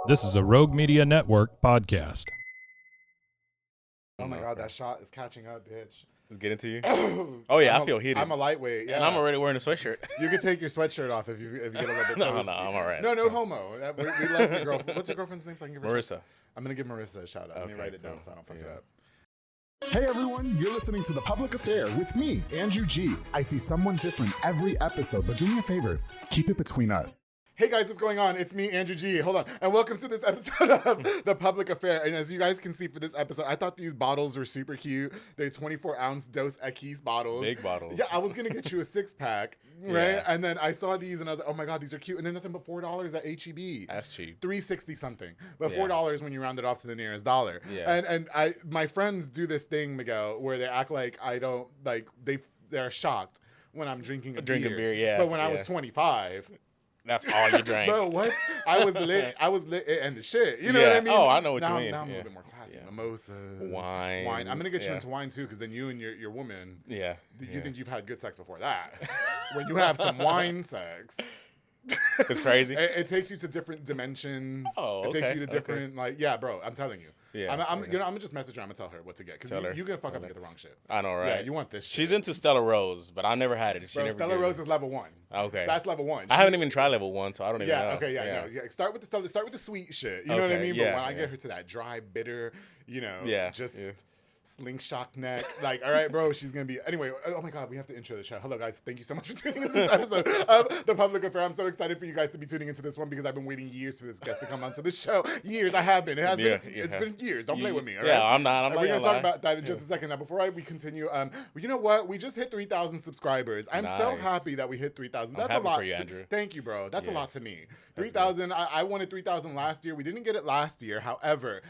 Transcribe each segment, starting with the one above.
This is a Rogue Media Network podcast. Oh my God, that shot is catching up, bitch. It's getting to you? Oh yeah, I feel heated. I'm a lightweight, yeah. And I'm already wearing a sweatshirt. You can take your sweatshirt off if you get a little bit toasty. No, I'm all right. No homo. We love your girlfriend. What's your girlfriend's name so I can give her Marissa. I'm going to give Marissa a shout out. Let me write it down cool. so I don't fuck it up. Hey everyone, you're listening to The Public Affair with me, Andrew G. I see someone different every episode, but do me a favor, keep it between us. Hey guys, what's going on? It's me, Andrew G. Hold on. And welcome to this episode of The Public Affair. And as you guys can see for this episode, I thought these bottles were super cute. They're 24-ounce Dos Equis bottles. Big bottles. Yeah, I was going to get you a 6-pack, right? Yeah. And then I saw these and I was like, oh my God, these are cute. And then nothing but $4 at H-E-B. That's cheap. $3.60 something. But Yeah. $4 when you round it off to the nearest dollar. Yeah. And my friends do this thing, Miguel, where they act like I don't, like, they're shocked when I'm drinking a beer. Yeah. But when I was 25... That's all you drank. Bro, what? I was lit and the shit. You know what I mean? Oh, I know what you mean. Now I'm a Yeah. little bit more classy. Yeah. Mimosas. Wine. I'm going to get you Yeah. into wine too, because then you and your woman, Yeah. you think you've had good sex before that. When you have some wine sex. It's crazy. It takes you to different dimensions. Oh, It takes okay, you to different, like, yeah, bro, I'm telling you. Yeah, I'm okay. you know, I'm going to just message her. I'm going to tell her what to get. Because you're going to fuck up and get the wrong shit. I know, right? Yeah, you want this shit. She's into Stella Rose, but I never had it. She Bro, never Stella gave Rose it. is level 1. Okay. That's level 1. I haven't even tried level 1, so I don't even know. Yeah, okay, yeah. Start with the sweet shit. You know what I Okay, mean? yeah, But when I yeah. get her to that dry, bitter, Yeah, just yeah. slingshot neck, like, all right, bro, she's gonna be. Anyway, oh my God, we have to intro the show. Hello, guys. Thank you so much for tuning into this episode of The Public Affair. I'm so excited for you guys to be tuning into this one because I've been waiting years for this guest to come onto the show. Years, I have been. It has been. It's been years. Don't play with me. All right? Yeah, I'm not. We're gonna lie. talk about that in just a second. Now, before we continue, well, you know what? We just hit 3,000 subscribers. I'm so Nice. happy that we hit 3,000. I'm That's a happy lot. for you, Andrew. Thank you, bro. That's a Yeah. lot to me. 3,000. I wanted 3,000 last year. We didn't get it last year. However,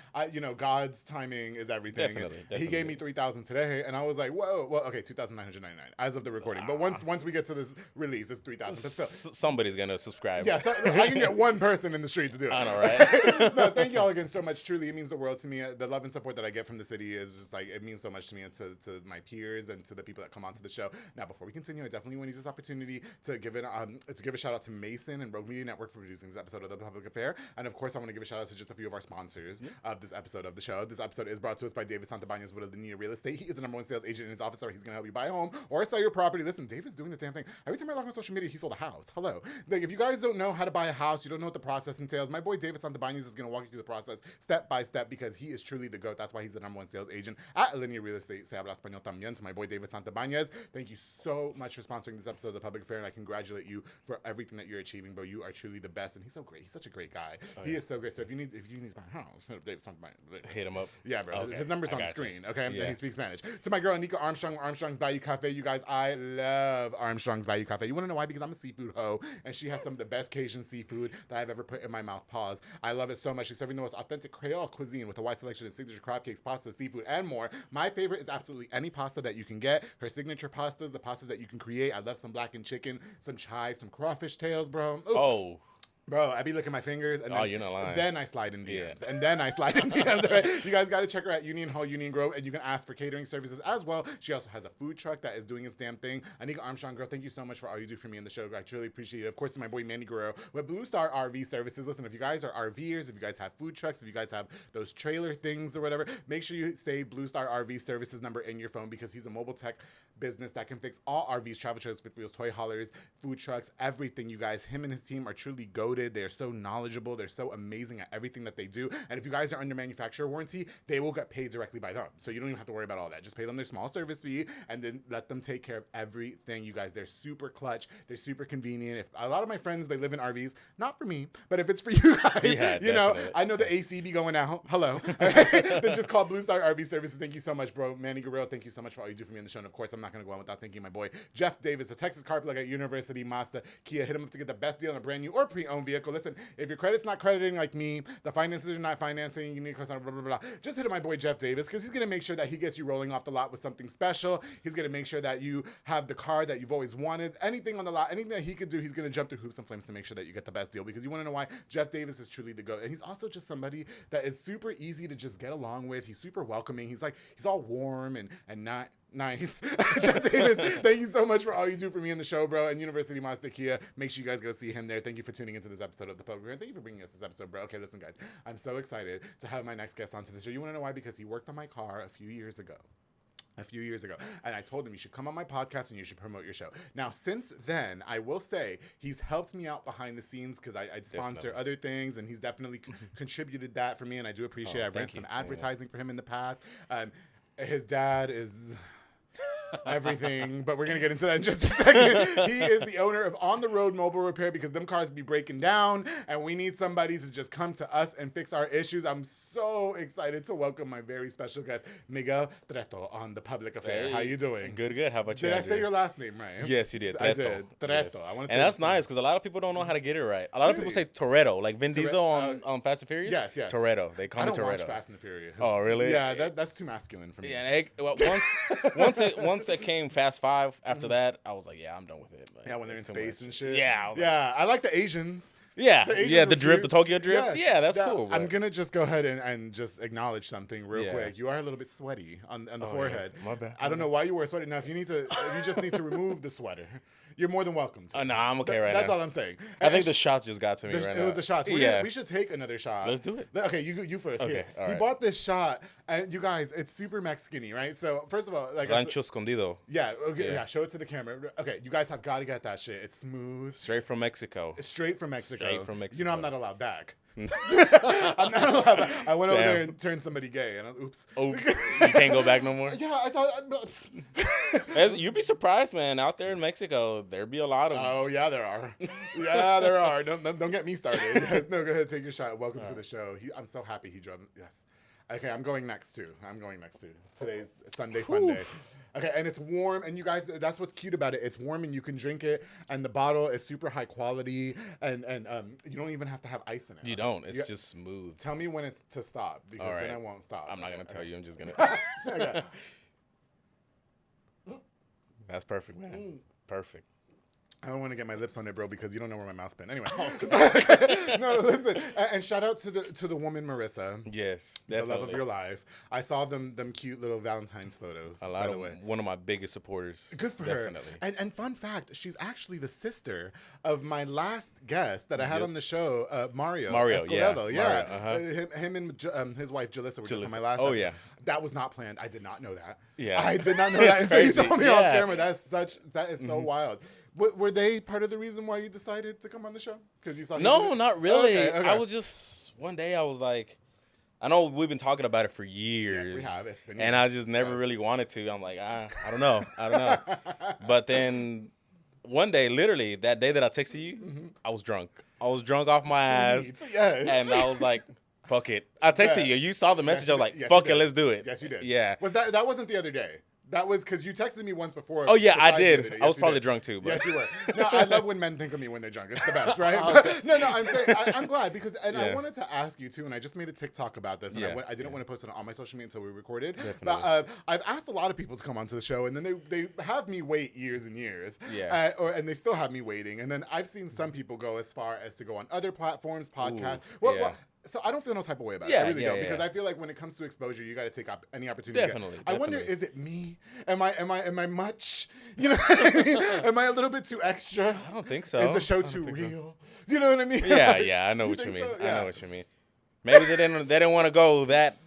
God's timing is everything. Definitely. He gave me 3,000 today, and I was like, whoa. Well, okay, 2,999 as of the recording. But once we get to this release, it's 3,000. But still. Somebody's gonna subscribe. Yeah, so I can get one person in the street to do it. I know, right? No, thank y'all again so much. Truly, it means the world to me. The love and support that I get from the city is just like, it means so much to me and to my peers and to the people that come onto the show. Now, before we continue, I definitely want to use this opportunity to give a shout out to Mason and Rogue Media Network for producing this episode of The Public Affair. And of course, I want to give a shout out to just a few of our sponsors of this episode of the show. This episode is brought to us by David Santabañez with Linear Real Estate. He is the #1 sales agent in his office, so he's going to help you buy a home or sell your property. Listen, David's doing the damn thing. Every time I log on social media, he sold a house. Hello. Like, if you guys don't know how to buy a house, you don't know what the process entails, my boy David Santabañez is going to walk you through the process step by step because he is truly the GOAT. That's why he's the #1 sales agent at Linear Real Estate. Se habla español también. To my boy David Santabañez, thank you so much for sponsoring this episode of The Public Affair, and I congratulate you for everything that you're achieving, bro. You are truly the best, and he's so great. He's such a great guy. He is so great. So if you need to buy a house, hit up David Santabañez. Hit him up. Yeah, bro. Okay. His number's I on the got you. screen, okay? Yeah. And he speaks Spanish. To my girl, Anika Armstrong, Armstrong's Bayou Cafe. You guys, I love Armstrong's Bayou Cafe. You want to know why? Because I'm a seafood hoe, and she has some of the best Cajun seafood that I've ever put in my mouth. Pause. I love it so much. She's serving the most authentic Creole cuisine with a wide selection of signature crab cakes, pasta, seafood, and more. My favorite is absolutely any pasta that you can get. Her signature pastas, the pastas that you can create. I love some blackened chicken, some chives, some crawfish tails, bro. Ooh. Oh. Bro, I be licking my fingers, and You're not lying. then I slide in DMs, Yeah. and then I slide in DMs. Right? You guys got to check her at Union Hall, Union Grove, and you can ask for catering services as well. She also has a food truck that is doing its damn thing. Anika Armstrong, girl, thank you so much for all you do for me in the show. I truly appreciate it. Of course, to my boy Manny Guerrero with Blue Star RV Services. Listen, if you guys are RVers, if you guys have food trucks, if you guys have those trailer things or whatever, make sure you save Blue Star RV Services number in your phone because he's a mobile tech business that can fix all RVs, travel trailers, fifth wheels, toy haulers, food trucks, everything. You guys, him and his team are truly goated. They're so knowledgeable. They're so amazing at everything that they do. And if you guys are under manufacturer warranty, they will get paid directly by them. So you don't even have to worry about all that. Just pay them their small service fee and then let them take care of everything. You guys, they're super clutch. They're super convenient. If a lot of my friends, they live in RVs, not for me, but if it's for you guys, Yeah, you know, definitely. I know the AC be going out. Hello. Then just call Blue Star RV Services. Thank you so much, bro. Manny Guerrero, thank you so much for all you do for me in the show. And of course, I'm not going to go on without thanking my boy, Jeff Davis, the Texas car plug at University Mazda Kia. Hit him up to get the best deal on a brand new or pre-owned vehicle. Listen, if your credit's not crediting like me, the finances are not financing, you need to blah, blah, blah. Just hit up my boy, Jeff Davis, because he's going to make sure that he gets you rolling off the lot with something special. He's going to make sure that you have the car that you've always wanted. Anything on the lot, anything that he could do, he's going to jump through hoops and flames to make sure that you get the best deal, because you want to know why? Jeff Davis is truly the GOAT. And he's also just somebody that is super easy to just get along with. He's super welcoming. He's all warm and not Nice. Jeff Davis, thank you so much for all you do for me in the show, bro. And University Mazda Kia. Make sure you guys go see him there. Thank you for tuning into this episode of the program. Thank you for bringing us this episode, bro. Okay, listen, guys. I'm so excited to have my next guest onto the show. You want to know why? Because he worked on my car a few years ago. And I told him, you should come on my podcast and you should promote your show. Now, since then, I will say he's helped me out behind the scenes because I sponsor other things, and he's definitely contributed that for me, and I do appreciate it. I've ran some advertising for him in the past. His dad is everything, but we're gonna get into that in just a second. He is the owner of On the Road Mobile Repair, because them cars be breaking down and we need somebody to just come to us and fix our issues. I'm so excited to welcome my very special guest, Miguel Treto on the Public Affair. Hey, how you doing? Good. How about you? Did I say your last name right? Yes, you did. Treto. I did. Treto. Yes. I want to. And that's nice because a lot of people don't know how to get it right. A lot of people say Toretto, like Vin Diesel on Fast and Furious. Yes. Toretto. They call me Toretto. I don't watch Fast and the Furious. Oh, really? Yeah, that's too masculine for me. Yeah. Once it came Fast 5, after that, I was like, yeah, I'm done with it. Like, yeah, when they're in space and shit. Yeah. I like the Asians. The drift, the Tokyo drift. Yes. Yeah, that's cool. Bro. I'm gonna just go ahead and just acknowledge something real quick. You are a little bit sweaty on the forehead. Yeah. My bad. I don't know why you wear a sweater. Now, if you just need to remove the sweater, you're more than welcome to. No, I'm okay right now. That's all I'm saying. I think the shots just got to me right now. It was the shots. We should take another shot. Let's do it. Okay, you first. Okay, Here. all right. He bought this shot, and you guys, it's super Mexican-y, right? So, first of all, like Rancho Escondido. Yeah, okay, yeah, show it to the camera. Okay, you guys have got to get that shit. It's smooth. Straight from Mexico. Straight from Mexico. Mexico. You know I'm not allowed back. I'm not allowed back. I went over there and turned somebody gay, and I was, oops. You can't go back no more? Yeah, I thought... You'd be surprised, man. Out there in Mexico, there'd be a lot of them. Oh, yeah, there are. Yeah, there are. Don't get me started. Yes, no, go ahead, take your shot. Welcome to the show. I'm so happy he drove. Yes. Okay, I'm going next too. Today's Sunday Fun Day. Okay, and it's warm, and you guys, that's what's cute about it. It's warm, and you can drink it, and the bottle is super high quality, and you don't even have to have ice in it. You don't. It's just smooth. Tell me when it's to stop, because then I won't stop. I'm not gonna tell you. I'm just gonna. Okay. That's perfect, man. Perfect. I don't want to get my lips on it, bro, because you don't know where my mouth's been. Anyway, no, listen, and shout out to the woman Marissa. Yes, definitely. The love of your life. I saw them cute little Valentine's photos. By the way, one of my biggest supporters. Good for her. And fun fact, she's actually the sister of my last guest that I had on the show, Mario Escobedo. Yeah. Mario, Him and his wife Jalissa were just on my last. Oh episode. yeah. That was not planned. I did not know that. Yeah. I did not know that until you told me off camera. That is so wild. Were they part of the reason why you decided to come on the show? Because you saw. No, not really. Okay. I was just one day. I was like, I know we've been talking about it for years. Yes, we have. It's been years. And I just never really wanted to. I'm like, I don't know. But then one day, literally that day that I texted you, I was drunk. I was drunk off my ass. Yes. And I was like, fuck it. I texted you. You saw the message. I was like, fuck it, let's do it. Yes, you did. Yeah. That wasn't the other day. That was because you texted me once before. Oh, yeah, I did. Yes, I was probably drunk, too. But. Yes, you were. No, I love when men think of me when they're drunk. It's the best, right? No, I'm saying, I'm glad because, I wanted to ask you, too, and I just made a TikTok about this, and I didn't want to post it on my social media until we recorded. Definitely. But I've asked a lot of people to come onto the show, and then they have me wait years and years. Yeah. And they still have me waiting. And then I've seen some people go as far as to go on other platforms, podcasts. Well, so I don't feel no type of way about it. Yeah, I really don't, yeah. because I feel like when it comes to exposure, you got to take up any opportunity. Definitely. I wonder, is it me? Am I much? You know what I mean? Am I a little bit too extra? I don't think so. Is the show too real? So. You know what I mean? Yeah. I know what you mean. So? Yeah. I know what you mean. Maybe they didn't want to go that.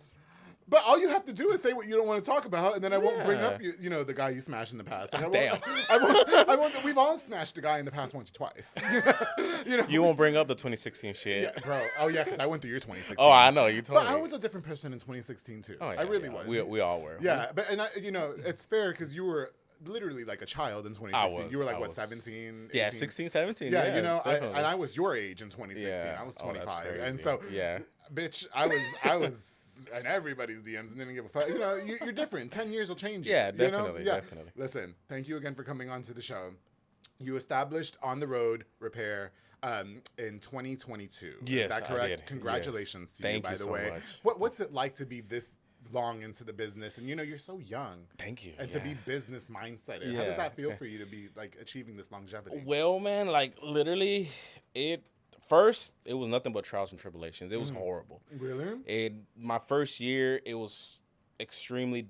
But all you have to do is say what you don't want to talk about, and then I won't bring up the guy you smashed in the past. Like, I won't. We've all smashed a guy in the past once or twice. You won't bring up the 2016 shit. Yeah, bro. Oh yeah, because I went through your 2016. Oh, I know. You told me. But I was a different person in 2016 too. Oh, yeah, I really was. We all were. Yeah, but it's fair because you were literally like a child in 2016. You were like, 17? 18? Yeah, 16, 17. Yeah, and I was your age in 2016. Yeah. I was 25. That's And so, bitch, I was in everybody's DMs and didn't give a fuck. You're different. 10 years will change you. Yeah, definitely, definitely. Listen, thank you again for coming on to the show. You established On the Road Repair in 2022. Yes, is that correct? I did. Congratulations to you, by the way. Much. What's it like to be this long into the business, and you're so young. Thank you. And to be business mindset. How does that feel for you to be like achieving this longevity? Well, man, like literally, First, it was nothing but trials and tribulations. It was horrible. Really? My first year, it was extremely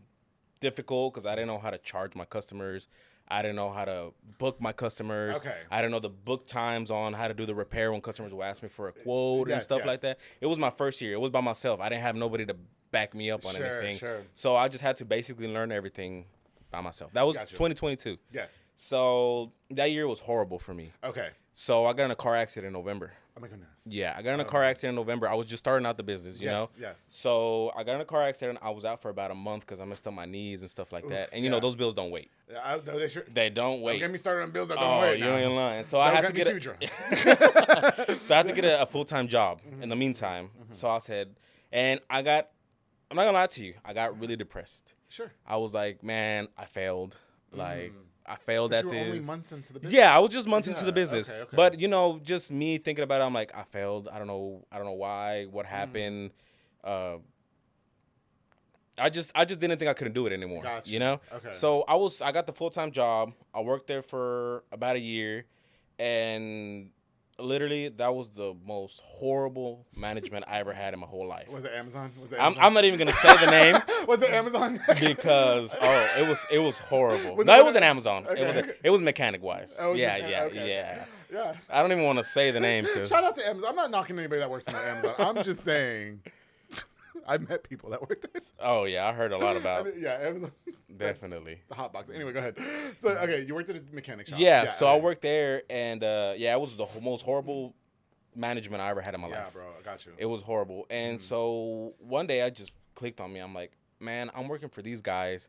difficult because I didn't know how to charge my customers. I didn't know how to book my customers. Okay. I didn't know the book times on how to do the repair when customers would ask me for a quote and stuff like that. It was my first year. It was by myself. I didn't have nobody to back me up on anything. Sure. So I just had to basically learn everything by myself. That was 2022. Yes. So that year was horrible for me. Okay. So I got in a car accident in November. Oh my goodness. Yeah, I got in a car accident in November. I was just starting out the business, you know? Yes. So I got in a car accident. I was out for about a month because I messed up my knees and stuff like that. And, you know, those bills don't wait. No, They don't wait. Don't get me started on bills that don't wait. You ain't lying. So I had to get so I had to get a full-time job in the meantime. So I said, and I'm not going to lie to you. I got really depressed. Sure. I was like, man, I failed. Like, I failed at you were this. only months into the business. Yeah, I was just months into the business. Okay. But you know, just me thinking about it, I'm like, I failed. I don't know why. What happened? I just didn't think I couldn't do it anymore. Gotcha. You know. Okay. So I got the full-time job. I worked there for about a year, and literally that was the most horrible management I ever had in my whole life. Was it Amazon? I'm not even gonna say the name. Was it Amazon? Because it was horrible. It wasn't Amazon. Okay. It was mechanic wise. Oh, Yeah. Yeah. I don't even want to say the name. Shout out to Amazon. I'm not knocking anybody that works on Amazon. I'm just saying, I've met people that work there. Oh yeah, I heard a lot about. Yeah, Amazon. Definitely. The hot box. Anyway, go ahead. So okay, you worked at a mechanic shop. Yeah. So I worked there, and it was the most horrible management I ever had in my life. Yeah, bro, I got you. It was horrible, and so one day I just clicked on me. I'm like, man, I'm working for these guys.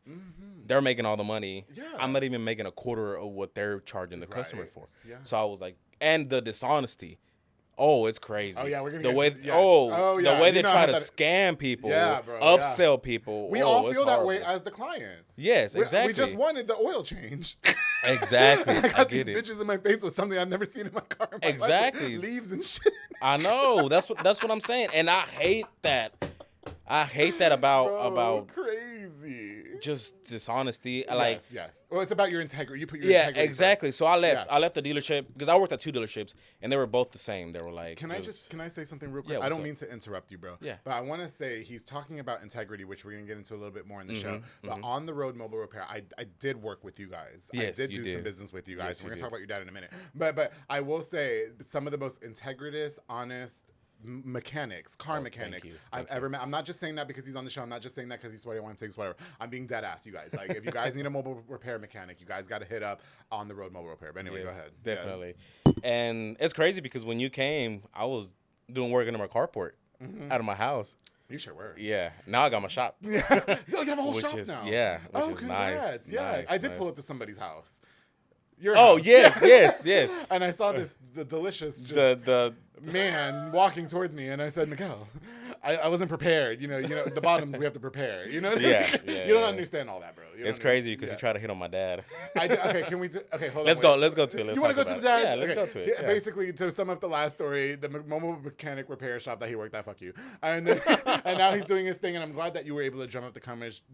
They're making all the money. Yeah. I'm not even making a quarter of what they're charging the customer for. Yeah. So I was like, and the dishonesty. Oh, it's crazy. Oh yeah, we're gonna the get way. to, yes. The way they try to that, scam people. Yeah, bro, upsell people. We all it's feel that horrible. way as the client. Yes, exactly. We just wanted the oil change. Exactly. I got get these it. bitches in my face with something I've never seen in my car. In my life. Exactly. Leaves and shit. I know. That's what I'm saying, and I hate that. I hate that about crazy. just dishonesty. Yes. Well, it's about your integrity. You put your Yeah, integrity exactly. first. So I left. Yeah. I left the dealership because I worked at 2 dealerships, and they were both the same. They were like, Can I say something real quick? Yeah, I don't what's up? mean to interrupt you, bro. Yeah. But I want to say he's talking about integrity, which we're gonna get into a little bit more in the show. But on the road mobile repair, I did work with you guys. Yes, I did you do some did. business with you guys. Yes, We're you gonna talk did. about your dad in a minute. But I will say some of the most integritous, honest mechanics, car mechanics I've ever met. I'm not just saying that because he's on the show. I'm not just saying that because he's sweaty. I want to take his sweater. I'm being dead ass, you guys. Like, if you guys need a mobile repair mechanic, you guys got to hit up on the road mobile repair. But anyway, go ahead. Definitely. And it's crazy because when you came, I was doing work in my carport out of my house. You sure were. Yeah. Now I got my shop. Yeah. You have a whole Which shop is- now. yeah, which Oh, is congrats. nice. Yeah. Nice, I did pull nice. up to somebody's house. Your Oh house. yes. And I saw the delicious just The man walking towards me, and I said, Miguel, I wasn't prepared. You know, the bottoms we have to prepare. You know, Yeah, you don't understand all that, bro. You don't it's crazy because yeah. you try to hit on my dad. Okay, can we? Okay, hold on. Let's go to it. Let's You want to talk go to the about dad? it. Yeah, let's Okay. go to it. Yeah, Yeah. Basically, to sum up the last story, the mobile mechanic repair shop that he worked at, fuck you, and and now he's doing his thing, and I'm glad that you were able to drum up the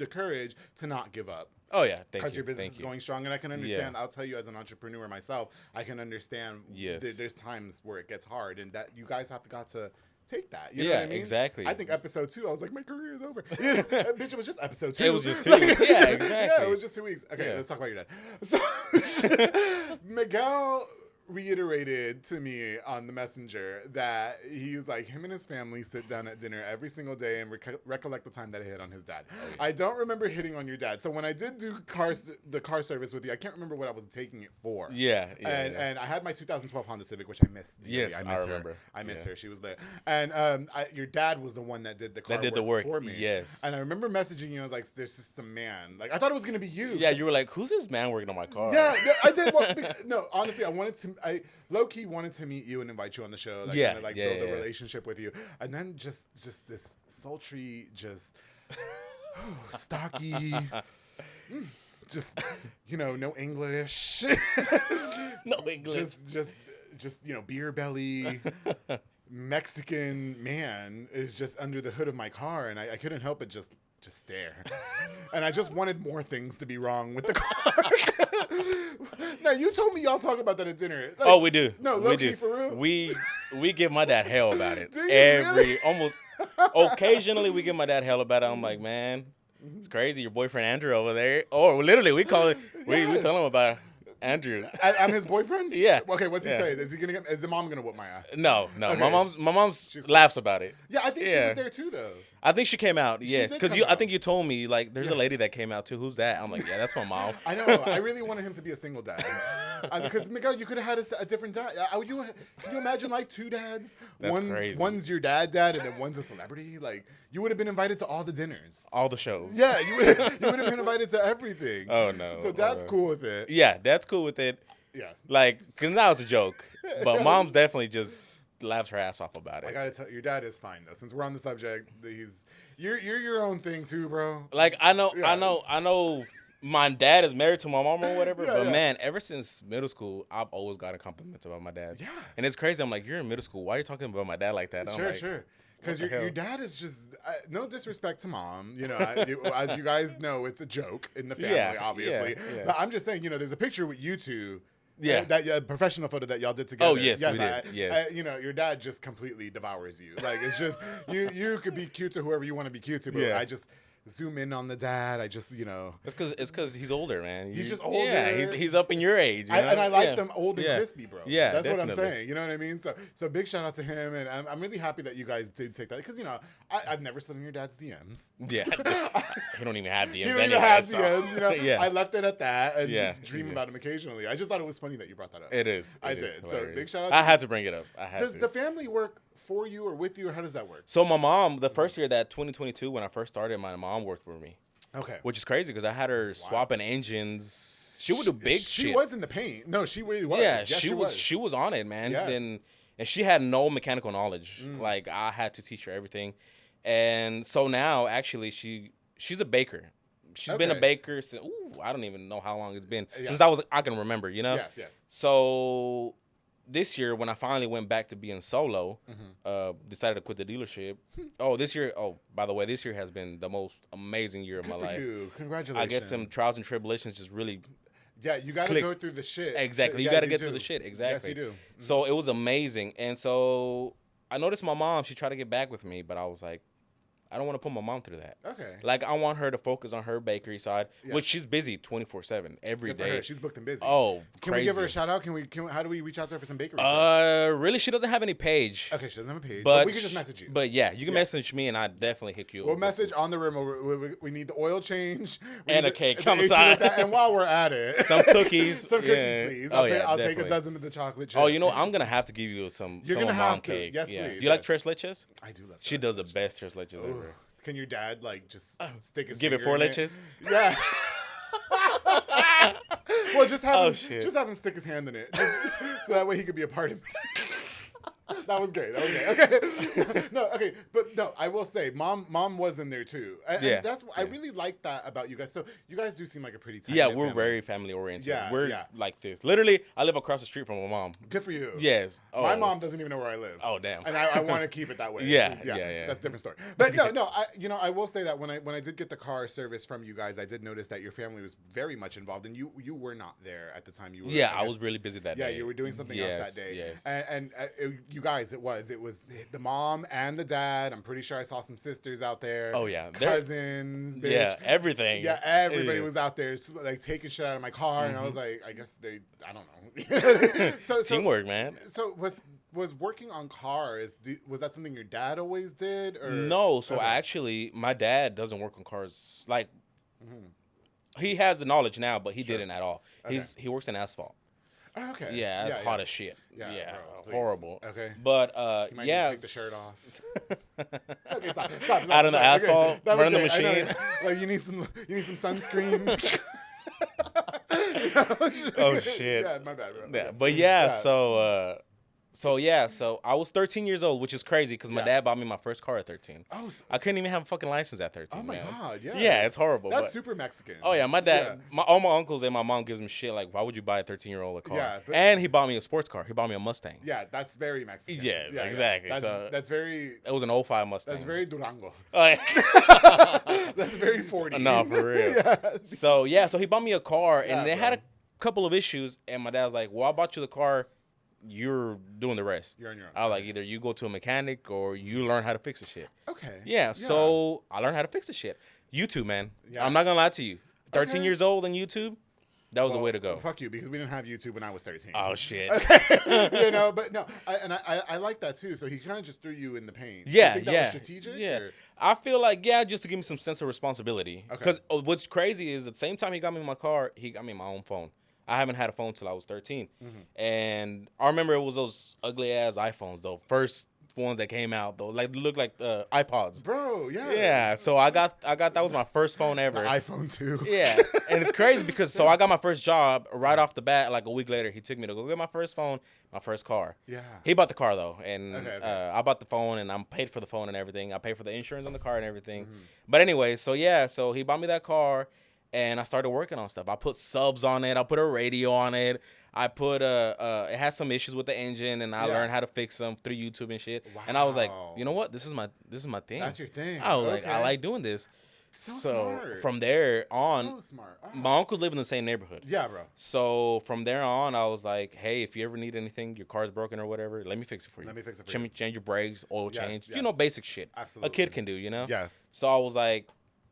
courage to not give up. Oh yeah, thank you. Because your business Thank is you. going strong, and I can understand. I'll tell you, as an entrepreneur myself, I can understand. Yes. There's times where it gets hard, and that you guys have got to take that. You know Yeah, what I mean? exactly. I think episode 2, I was like, my career is over. Bitch, it was just episode 2. It was just 2. Like, Yeah, Yeah, exactly. it was just 2 weeks. Okay, Yeah. let's talk about your dad. So, Miguel reiterated to me on the messenger that he was like, him and his family sit down at dinner every single day and recollect the time that I hit on his dad. Oh, yeah. I don't remember hitting on your dad. So when I did do the car service with you, I can't remember what I was taking it for. Yeah. And I had my 2012 Honda Civic, which I missed. Dearly. Yes, I remember. I miss Yeah. her. She was there. And your dad was the one that did the car work for me. Yes. And I remember messaging you. I was like, there's just a man. Like, I thought it was going to be you. Yeah, you were like, who's this man working on my car? Yeah, I did. Well, no, honestly, I low-key wanted to meet you and invite you on the show. Like, Yeah, kind of build a relationship with you. And then just this sultry, just stocky, just, no English. No English. Just beer belly. Mexican man is just under the hood of my car, and I couldn't help but just stare. And I just wanted more things to be wrong with the car. Now, you told me y'all talk about that at dinner. Like, Oh, we do. No, we low-key do. for real? We give my dad hell about it. Do you really? Occasionally we give my dad hell about it. I'm like, man, It's crazy. Your boyfriend Andrew over there. Oh, literally, we call it. We tell him about Andrew. I'm his boyfriend? Yeah. Okay, what's he say? Is the mom gonna whoop my ass? No. Okay. My mom's laughs about it. Yeah, I think she was there too, though. I think she came out. Yes, did because come I out. think you told me like there's a lady that came out too. Who's that? I'm like, yeah, that's my mom. I know. I really wanted him to be a single dad. Because Miguel, you could have had a different dad. Can you imagine like 2 dads? That's crazy. One's your dad, and then one's a celebrity. Like you would have been invited to all the dinners, all the shows. Yeah, you would have been invited to everything. Oh no. So dad's cool with it. Yeah, dad's cool with it. Yeah. Like, cause that was a joke, but mom's definitely just laughs her ass off about it. I gotta tell you, your dad is fine though. Since we're on the subject, you're your own thing too, bro. Like I know. My dad is married to my mom or whatever, but man, ever since middle school, I've always gotten compliments about my dad. Yeah. And it's crazy. I'm like, you're in middle school. Why are you talking about my dad like that? Sure. Because your dad is just no disrespect to mom, as you guys know, it's a joke in the family, obviously. Yeah. But I'm just saying, there's a picture with you two. Yeah. That professional photo that y'all did together. Oh, yes, we did. Yes. Your dad just completely devours you. Like, it's just, you could be cute to whoever you want to be cute to, but I just zoom in on the dad. I just, It's because he's older, man. He's just older. Yeah, he's up in your age. And I like them old and crispy, bro. Yeah, that's definitely. what I'm saying. You know what I mean? So big shout out to him, and I'm really happy that you guys did take that because I've never slid in your dad's DMs. Yeah, he don't even have DMs. He don't even have DMs. Yeah. I left it at that and just dream about him occasionally. I just thought it was funny that you brought that up. It is. I did. Hilarious. So big shout out. I had to bring it up. Does the family work for you or with you, or how does that work? So my mom, the first year that 2022 when I first started, my mom worked with me. Okay. Which is crazy because I had her swapping engines. She would do big shit. She was in the paint. No, she really was. Yeah, yes, she was on it, man. Yes. And she had no mechanical knowledge. Like I had to teach her everything. And so now actually she's a baker. She's been a baker since I don't even know how long it's been. Since I can remember, Yes. So this year when I finally went back to being solo, decided to quit the dealership. By the way, this year has been the most amazing year of my life. You. Congratulations. I guess some trials and tribulations just really you got to go through the shit. Exactly. You got to get through the shit. Exactly. Yes, you do. So it was amazing. And so I noticed my mom, she tried to get back with me, but I was like, I don't want to put my mom through that. Okay. Like, I want her to focus on her bakery side, which she's busy 24/7 every day. She's booked and busy. Oh, Can we give her a shout out? How do we reach out to her for some bakery Really, she doesn't have any page. Okay, she doesn't have a page, but we can just message you. But yeah, you can message me, and I definitely hit you. We'll message on the rim. We need the oil change. And a cake. Come aside. And while we're at it. Some cookies. Please. I'll take a dozen of the chocolate chip. Oh, I'm going to have to give you some mom cake. Yes, yeah. please. Do you like tres leches? I do love She does the best tres leches ever. Can your dad just stick his give it finger 4 in leches? Yeah. Well, just have him stick his hand in it, so that way he could be a part of it. That was great. Okay. But no, I will say, mom was in there too. And I really like that about you guys. So you guys do seem like a pretty tight. Yeah, we're very family oriented. Yeah, we're like this. Literally, I live across the street from my mom. Good for you. Yes. Oh. My mom doesn't even know where I live. Oh, damn. And I want to keep it that way. Yeah. That's a different story. But no. I will say that when I did get the car service from you guys, I did notice that your family was very much involved, and you were not there at the time. You were. Yeah, I was really busy that day. Yeah, you were doing something else that day. Yes. And you guys, it was the mom and the dad. I'm pretty sure I saw some sisters out there. Oh yeah, cousins. Bitch. Yeah, everything. Yeah, everybody was out there, like taking shit out of my car, and I was like, I guess I don't know. so teamwork, man. So was working on cars? Was that something your dad always did? Or no? So actually, my dad doesn't work on cars. Like, he has the knowledge now, but he didn't at all. Okay. He works in asphot. Okay. Yeah, it's hot as shit. Yeah, bro, horrible. Okay. But you might need to take the shirt off. Okay, stop. Out on the asphalt, okay. burn the machine. Like you need some sunscreen. Oh shit. Yeah, my bad, bro. Yeah, but so I was 13 years old, which is crazy because my dad bought me my first car at 13. Oh, I couldn't even have a fucking license at 13. Oh my god, yeah. Yeah, it's horrible. That's super Mexican. Oh yeah, my dad, all my uncles and my mom gives me shit like, why would you buy a 13-year-old a car? Yeah, and he bought me a sports car. He bought me a Mustang. Yeah, that's very Mexican. Yes, exactly. That's very. It was an 05 Mustang. That's very Durango. Oh, yeah. That's very 40. No, for real. So he bought me a car, and they had a couple of issues, and my dad was like, well, I bought you the car. You're doing the rest. You're on your own. I was like, either you go to a mechanic or you learn how to fix the shit. Okay. Yeah, so I learned how to fix the shit. YouTube, man. Yeah. I'm not gonna lie to you. 13 Okay. years old on YouTube, that was the way to go. Fuck you, because we didn't have YouTube when I was 13. Oh shit. You know, but no, I like that too. So he kind of just threw you in the pain. Yeah, you think that yeah, was strategic? yeah. Or? I feel like just to give me some sense of responsibility. Okay. Because what's crazy is at the same time he got me my car, he got me my own phone. I haven't had a phone till I was 13, and I remember it was those ugly ass iPhones though. First ones that came out though, like looked like iPods. Bro, yeah. Yeah, so I got that was my first phone ever. The iPhone 2. Yeah, and it's crazy because so I got my first job right off the bat. Like a week later, he took me to go get my first phone, my first car. Yeah. He bought the car though, and Okay. I bought the phone, and I'm paid for the phone and everything. I paid for the insurance on the car and everything. But anyway, so he bought me that car, and I started working on stuff. I put subs on it. I put a radio on it. I put it had some issues with the engine, and I learned how to fix them through YouTube and shit. And I was like, Wow. you know what? This is my thing. That's your thing. I was like, Okay. I like doing this. So So smart. from there on, So smart. Oh. my uncles live in the same neighborhood. Yeah, bro. So from there on, I was like, hey, if you ever need anything, your car's broken or whatever, let me fix it for you. Let me fix it for Change, you. change your brakes, oil Yes, change. yes. You know, basic shit. Absolutely. A kid can do, you know? Yes. So I was like,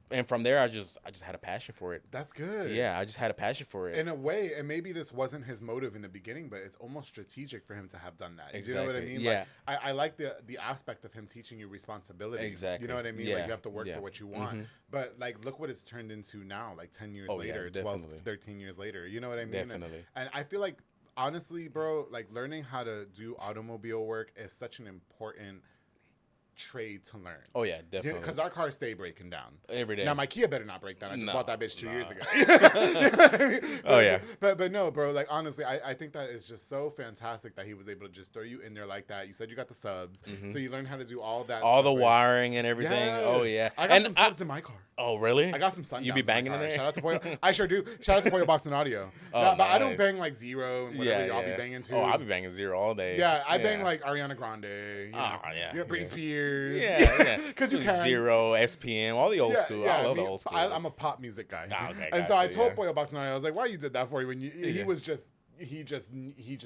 and from there, I just had a passion for it. That's good. Yeah, I just had a passion for it. In a way, and maybe this wasn't his motive in the beginning, but it's almost strategic for him to have done that. Do you know what I Exactly. mean? Yeah. Like, I like the aspect of him teaching you responsibility. Exactly. You know what I mean? Yeah. Like you have to work Yeah. for what you want. But like, look what it's turned into now. Like 10 years Oh, yeah, later, 12, definitely. 13 years later. You know what I mean? Definitely. And I feel like honestly, bro, like learning how to do automobile work is such an important trade to learn. Oh yeah, definitely. Because our cars stay breaking down Every day. Now my Kia better not break down. I just No, bought that bitch 2 years nah. ago. You know what I mean? Oh, yeah. But no, bro. Like honestly, I think that is just so fantastic that he was able to just throw you in there like that. You said you got the subs, so you learned how to do all that. all the stuff, right? wiring and everything. Yes. Oh yeah. I got and some subs in my car. Oh really? I got some sundowns. You be banging in my car. there? Shout out to Pollo. I sure do. Shout out to Pollo Box and Audio. Oh, No, but I don't nice. bang like Zero and whatever Yeah, y'all yeah. be banging to. Oh, I'll be banging Zero all day. Yeah, I bang like Ariana Grande. You know, Oh, yeah, You know, Britney yeah. Spears. Yeah. Because you can. Zero, SPM, all the old Yeah, school. yeah, I love me- the old school. I'm a pop music guy. Ah, okay, and so I gotcha, told yeah. Pollo Box and I was like, why you did that for you? When he Yeah. was just. He just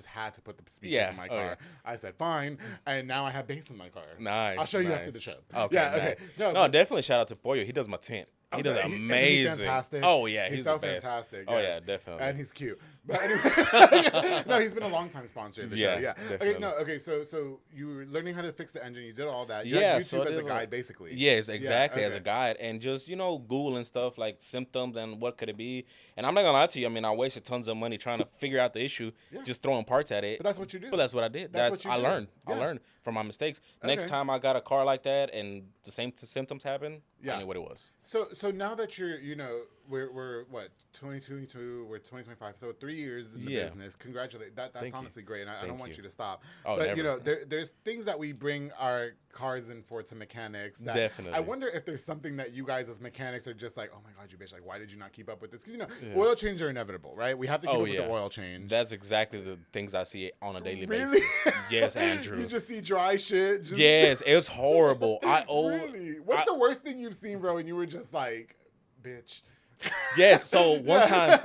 had to put the speakers Yeah. in my Oh, car. yeah. I said fine, and now I have bass in my car. Nice. I'll show you nice. after the show. Okay. Yeah. nice. Okay. No, but- definitely shout out to Pollo. He does my tent. He does Okay, isn't he amazing. fantastic? Oh yeah, he's he's so the best. fantastic. Oh yes. yeah, definitely. And he's cute. But anyway, no, he's been a long time sponsor of the Yeah, show. Yeah. definitely. Okay. No. Okay. So you were learning how to fix the engine. You did all that. You Yeah, had so YouTube I as a did guide, basically. Yes, exactly, as a okay. guide, and just Google and stuff like symptoms and what could it be. And I'm not gonna lie to you. I mean, I wasted tons of money trying to figure out the issue, just throwing parts at it. But that's what you do. But that's what I did. That's what you I do. learned. Yeah. I learned from my mistakes. Next Okay. time I got a car like that and the same symptoms happen, Yeah. I knew what it was. So now that you're, we're what 2022, we're 2025. So 3 years in the Yeah. business. Congratulate. That's Thank you. honestly great, and I don't Thank want you. you to stop. Oh, but never. there's things that we bring our cars in for to mechanics. That Definitely. I wonder if there's something that you guys as mechanics are just like, oh my god, you bitch, like why did you not keep up with this? Because oil changes are inevitable, right? We have to keep up with the oil change. That's exactly the things I see on a daily Really? basis. Yes, Andrew. You just see dry shit. Just Yes, it's horrible. Really? What's the worst thing you've seen, bro? And you were just like, bitch. Yes, so one time,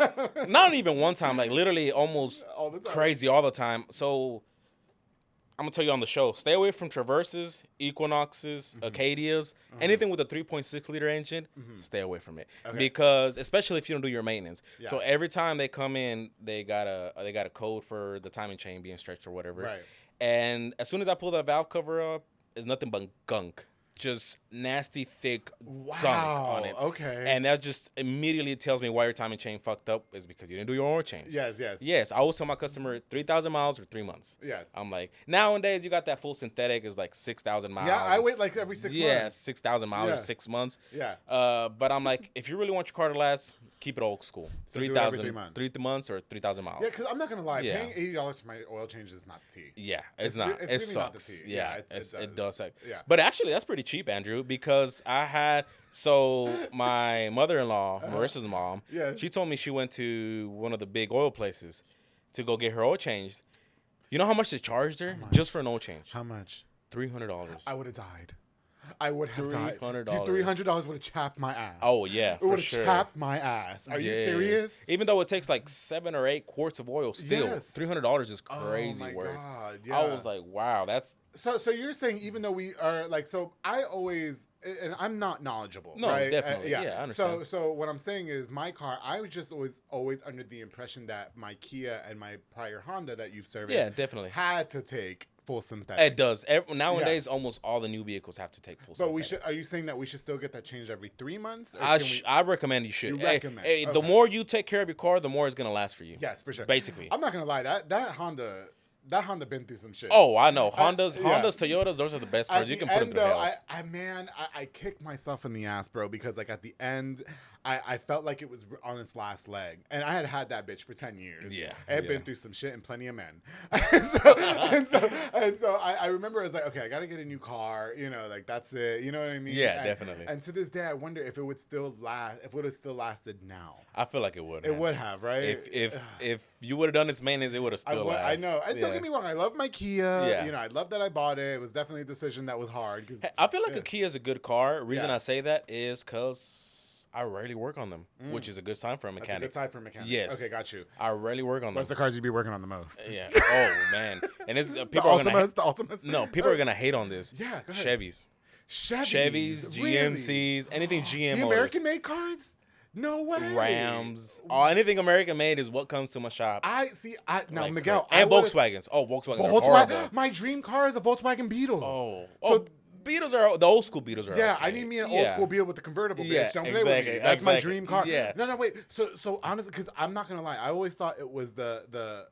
not even one time, like literally almost All the time. crazy all the time. So I'm gonna tell you on the show, stay away from Traverses, Equinoxes, Acadias, anything with a 3.6 liter engine, stay away from it. Okay. Because especially if you don't do your maintenance. Yeah. So every time they come in, they got a code for the timing chain being stretched or whatever. Right. And as soon as I pull that valve cover up, it's nothing but gunk. Just nasty, thick gunk on it. Okay. And that just immediately tells me why your timing chain fucked up is because you didn't do your oil change. Yes. Yes, I always tell my customer 3,000 miles or 3 months. Yes. I'm like, nowadays you got that full synthetic is like 6,000 miles. Yeah, I wait like every 6 months. Yeah, 6,000 miles Yeah. or 6 months. Yeah. But I'm like, if you really want your car to last, keep it old school. So do it every 3 months. 3 months or 3,000 miles. Yeah, because I'm not gonna lie, Yeah. paying $80 for my oil change is not the tea. Yeah, it's It's not. re- it's It really not the sucks. tea. Yeah, Yeah, it it does. does suck. Yeah. But actually, that's pretty cheap, Andrew, because I had my mother-in-law, Marissa's mom. Yes. She told me she went to one of the big oil places to go get her oil changed. You know how much they charged her just for an oil change? How much? $300. I would have died. I would have died. $300. Dude, $300 would have chapped my ass. Oh yeah, It for would have sure. chapped my ass. Are you Yes. serious? Even though it takes like 7 or 8 quarts of oil, still Yes. $300 is crazy oh my work. God. Yeah. I was like, wow, that's So you're saying even though we are like, so I always and I'm not knowledgeable. No, right? definitely. Yeah, I understand. So what I'm saying is, my car, I was just always under the impression that my Kia and my prior Honda that you've serviced, definitely had to take full synthetic. It does. Nowadays, almost all the new vehicles have to take full synthetic. But we should. Are you saying that we should still get that changed every 3 months? Or I recommend you should. You recommend. Hey, the more you take care of your car, the more it's gonna last for you. Yes, for sure. Basically, I'm not gonna lie. That Honda been through some shit. Oh, I know. Hondas, Toyotas, those are the best cars. At You the can put end, them through hell. I kicked myself in the ass, bro, because like at the end, I felt like it was on its last leg, and I had that bitch for 10 years. Yeah, I had been through some shit and plenty of men. so I remember I was like, okay, I gotta get a new car. You know, like that's it. You know what I mean? Yeah, definitely. And to this day, I wonder if it would still last. If it would have still lasted now. I feel like it would. It would have, right? If you would have done its maintenance, it would have still lasted. I know. And don't get me wrong, I love my Kia. Yeah. You know, I love that I bought it. It was definitely a decision that was hard. I feel like a Kia is a good car. Reason Yeah. I say that is because I rarely work on them, which is a good sign for a That's mechanic. a good side for a mechanic. Yes. Okay, got you. I rarely work on What's them. the cars you'd be working on the most? Yeah. Oh man. And it's people The are gonna Altimas? The Altimas? no people are gonna hate on this. Yeah, go ahead. Chevys, GMCs, anything GM. The American-made cars? No way. Rams, anything American made is what comes to my shop. Now Like Miguel, and Volkswagens. Oh, Volkswagens are Volkswagen. horrible. My dream car is a Volkswagen Beetle. So Beetles are the old school Beetles are. Yeah, okay. I need me an old school Beetle with the convertible, bitch. Yeah, Don't play with me. exactly, That's my exactly. dream car. Yeah. No, wait. So honestly, because I'm not gonna lie, I always thought it was the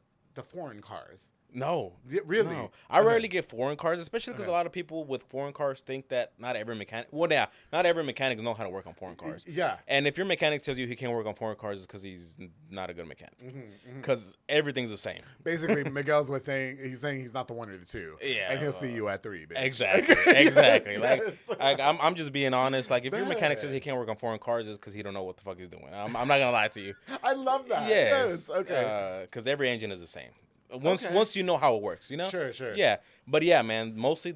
foreign cars. No, Really? No. I rarely get foreign cars, especially because a lot of people with foreign cars think that not every mechanic. Well, yeah, not every mechanic know how to work on foreign cars. Yeah. And if your mechanic tells you he can't work on foreign cars, it's because he's not a good mechanic. Because everything's the same. Basically, Miguel's saying he's not the one or the two. Yeah, And he'll see you at 3, bitch. Exactly. Exactly. Yes. Like I'm just being honest. Like if your mechanic says he can't work on foreign cars, it's because he don't know what the fuck he's doing. I'm not gonna lie to you. I love that. Yes. Okay. Because every engine is the same. Once you know how it works, you know. Sure. Yeah, but yeah, man. Mostly,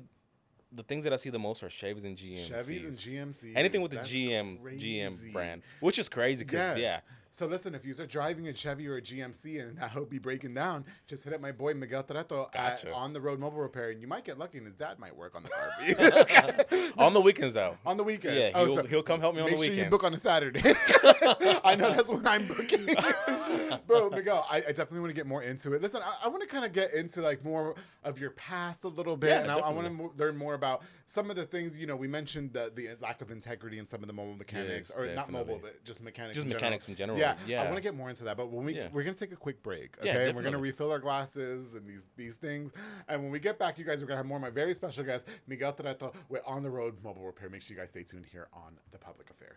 the things that I see the most are Chevys and GMCs. Chevys and GMCs. Anything with the That's GM crazy. brand, which is crazy because Yes. So listen, if you're driving a Chevy or a GMC and I hope be breaking down, just hit up my boy Miguel Treto at Gotcha. On the Road Mobile Repair, and you might get lucky and his dad might work on the car for you. Okay? on the weekends though. On the weekends. Yeah, he'll come help me on the Make sure weekends. you book on a Saturday. I know that's when I'm booking. Bro, Miguel, I definitely want to get more into it. Listen, I want to kind of get into like more of your past a little bit, Yeah, and I want definitely. to learn more about some of the things. You know, we mentioned the lack of integrity in some of the mobile mechanics, Yes, or not mobile, definitely. but just mechanics. Just in mechanics in general. Yeah, Yeah. I want to get more into that, but when we're gonna take a quick break, okay? Yeah, And we're gonna definitely. refill our glasses and these things, and when we get back, you guys are gonna have more of my very special guest, Miguel Treto, with On the Road Mobile Repair. Make sure you guys stay tuned here on The Public Affair.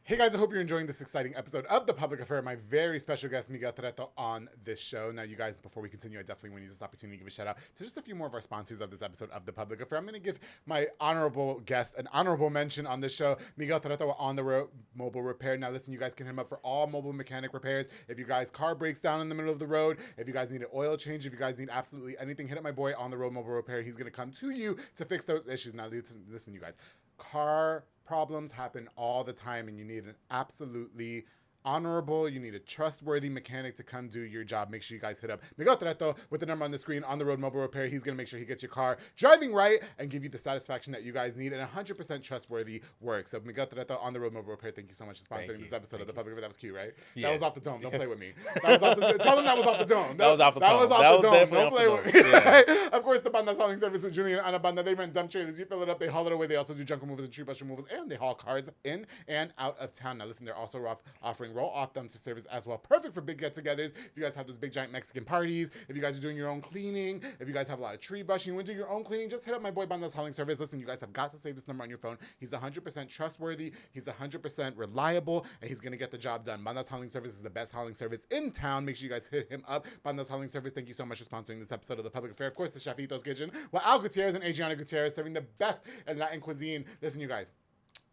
Hey guys, I hope you're enjoying this exciting episode of The Public Affair. My very special guest, Miguel Treto, on this show. Now, you guys, before we continue, I definitely want to use this opportunity to give a shout out to just a few more of our sponsors of this episode of The Public Affair. I'm going to give my honorable guest an honorable mention on this show, Miguel Treto On the Road Mobile Repair. Now, listen, you guys can hit him up for all mobile mechanic repairs. If you guys' car breaks down in the middle of the road, if you guys need an oil change, if you guys need absolutely anything, hit up my boy On the Road Mobile Repair. He's going to come to you to fix those issues. Now, listen, you guys, car problems happen all the time, and you need an absolutely honorable, you need a trustworthy mechanic to come do your job. Make sure you guys hit up Miguel Treto with the number on the screen, On the Road Mobile Repair. He's going to make sure he gets your car driving right and give you the satisfaction that you guys need, and 100% trustworthy work. So Miguel Treto, On the Road Mobile Repair, thank you so much for sponsoring this episode of The Public Affair. That was cute, right? That Yes. was off the dome. Don't play with me. That was off the Tell them that was off the dome. That was off the That dome. was off That the was dome. definitely Don't off play the with dome. me. Yeah. Right? Of course, the Banda's hauling service with Julian and Banda. They rent dump trailers. You fill it up, they haul it away. They also do junk removals and tree brush removals, and they haul cars in and out of town. Now, listen, they're also offering roll-off dump to service as well. Perfect for big get-togethers. If you guys have those big giant Mexican parties, if you guys are doing your own cleaning, if you guys have a lot of tree brushing, you want to do your own cleaning, just hit up my boy Banda's hauling service. Listen, you guys have got to save this number on your phone. He's 100% trustworthy. He's 100% reliable, and he's going to get the job done. Banda's hauling service is the best hauling service in town. Make sure you guys hit him up. Banda's hauling service, thank you so much for sponsoring this episode of The Public Affair. Of course, the Chefito's Kitchen, with Al Gutierrez and Adriana Gutierrez serving the best in Latin cuisine. Listen, you guys,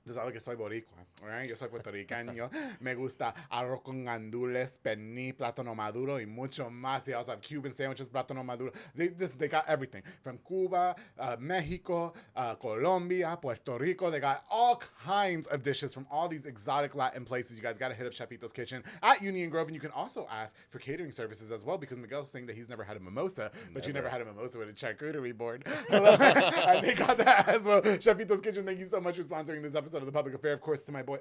Tú sabes que soy boricua, right? Yo soy puertorriqueño. Me gusta arroz con gandules, pernil, plátano maduro, y mucho más. They also have Cuban sandwiches, plátano maduro. They got everything. From Cuba, Mexico, Colombia, Puerto Rico. They got all kinds of dishes from all these exotic Latin places. You guys got to hit up Chefito's Kitchen at Union Grove. And you can also ask for catering services as well, because Miguel's saying that he's never had a mimosa, but you never had a mimosa with a charcuterie board. And they got that as well. Chefito's Kitchen, thank you so much for sponsoring this episode of The Public Affair. Of course, to my boy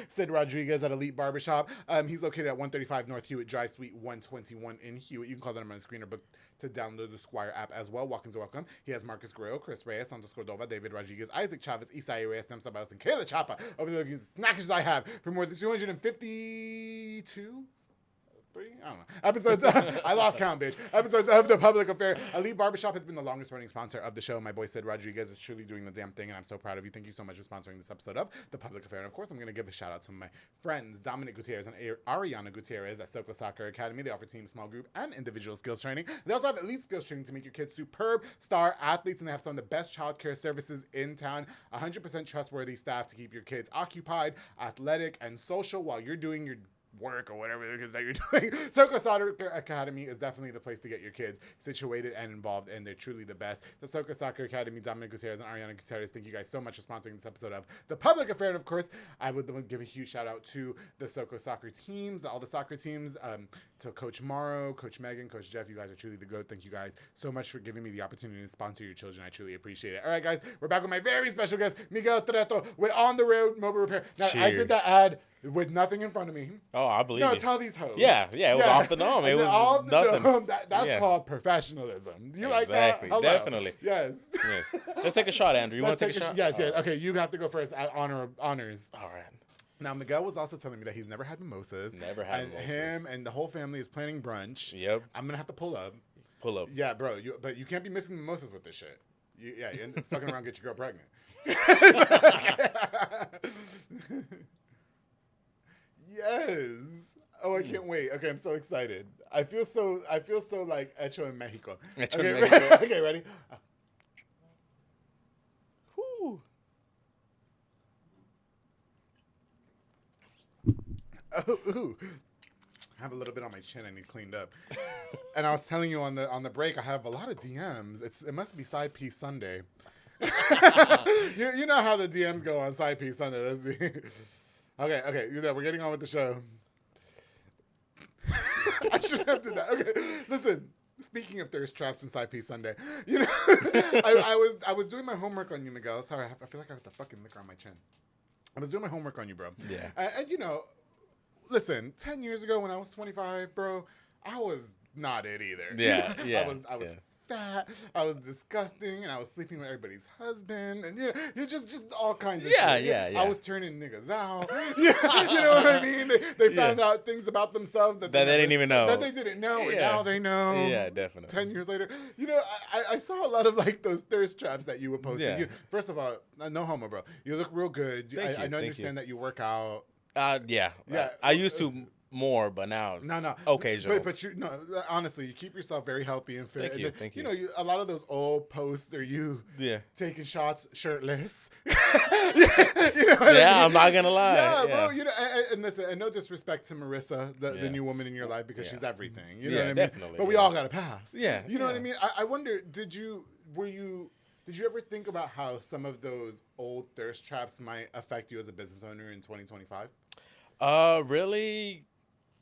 Sid Rodriguez at Elite Barbershop. He's located at 135 North Hewitt Drive, Suite 121 in Hewitt. You can call the number on the screen or book to download the Squire app as well. Walk-ins are welcome. He has Marcus Guerrero, Chris Reyes, Santos Cordova, David Rodriguez, Isaac Chavez, Isai Reyes, Nem Sabalos, and Kayla Chapa. Over the snackages I have for more than 252. I don't know. Episodes. I lost count, bitch. Episodes of The Public Affair. Elite Barbershop has been the longest running sponsor of the show. My boy Sid Rodriguez is truly doing the damn thing, and I'm so proud of you. Thank you so much for sponsoring this episode of The Public Affair. And of course, I'm going to give a shout out to my friends Dominic Gutierrez and Ariana Gutierrez at Soko Soccer Academy. They offer team, small group, and individual skills training. They also have elite skills training to make your kids superb star athletes, and they have some of the best childcare services in town. 100% trustworthy staff to keep your kids occupied, athletic, and social while you're doing your work or whatever it is that you're doing. Soko Soccer Academy is definitely the place to get your kids situated and involved, and they're truly the best. The Soko Soccer Academy, Dominic Gutierrez and Ariana Gutierrez, thank you guys so much for sponsoring this episode of The Public Affair. And of course, I would give a huge shout out to the Soko Soccer teams, all the soccer teams, to Coach Morrow, Coach Megan, Coach Jeff. You guys are truly the GOAT. Thank you guys so much for giving me the opportunity to sponsor your children. I truly appreciate it. All right, guys, we're back with my very special guest, Miguel Treto, with On the Road Mobile Repair. Now, Cheers. I did that ad with nothing in front of me. Oh, I believe No, you. tell these hoes. Yeah, it was off the dome. It was off the nothing. dome. That's called professionalism. You like that? Exactly, Hello. definitely. Yes. Yes. Let's take a shot, Andrew. You want to take a shot? Yes. Okay, you have to go first at honors. All right. Now, Miguel was also telling me that he's never had mimosas. Never had and mimosas. him and the whole family is planning brunch. Yep. I'm going to have to pull up. Pull up. Yeah, bro. But you can't be missing mimosas with this shit. You end up fucking around, get your girl pregnant. Yes. Oh, I can't wait. Okay, I'm so excited. I feel so like hecho in Mexico. Hecho Okay, en Mexico. Okay, ready? Whew. Oh, ooh. I have a little bit on my chin. I need cleaned up. And I was telling you on the break, I have a lot of DMs. It must be Side Piece Sunday. you know how the DMs go on Side Piece Sunday. Let's see. Okay. We're getting on with the show. I shouldn't have done that. Okay, listen. Speaking of thirst traps and Side Piece Sunday, I was doing my homework on you, Miguel. Sorry, I feel like I have the fucking liquor on my chin. I was doing my homework on you, bro. Yeah. And listen, 10 years ago when I was 25, bro, I was not it either. Yeah, yeah. I was fat, I was disgusting, and I was sleeping with everybody's husband, and you're just all kinds of shit. Yeah. I was turning niggas out. You know what I mean? They found out things about themselves that they didn't even know. That they didn't know, and now they know. Yeah, definitely. 10 years later. I saw a lot of like those thirst traps that you were posting. Yeah. First of all, no homo, bro. You look real good. Thank you, I understand that you work out. Yeah. Yeah. I used to more, but now No. occasional. But honestly, you keep yourself very healthy and fit. Thank you. A lot of those old posts are you taking shots shirtless. You know what I mean? I'm not gonna lie. Yeah, bro. And listen, and no disrespect to Marissa, the new woman in your life, because she's everything. You know what I mean? Definitely. But we all got to pass. Yeah. You know what I mean? I wonder, did you ever think about how some of those old thirst traps might affect you as a business owner in 2025? Really,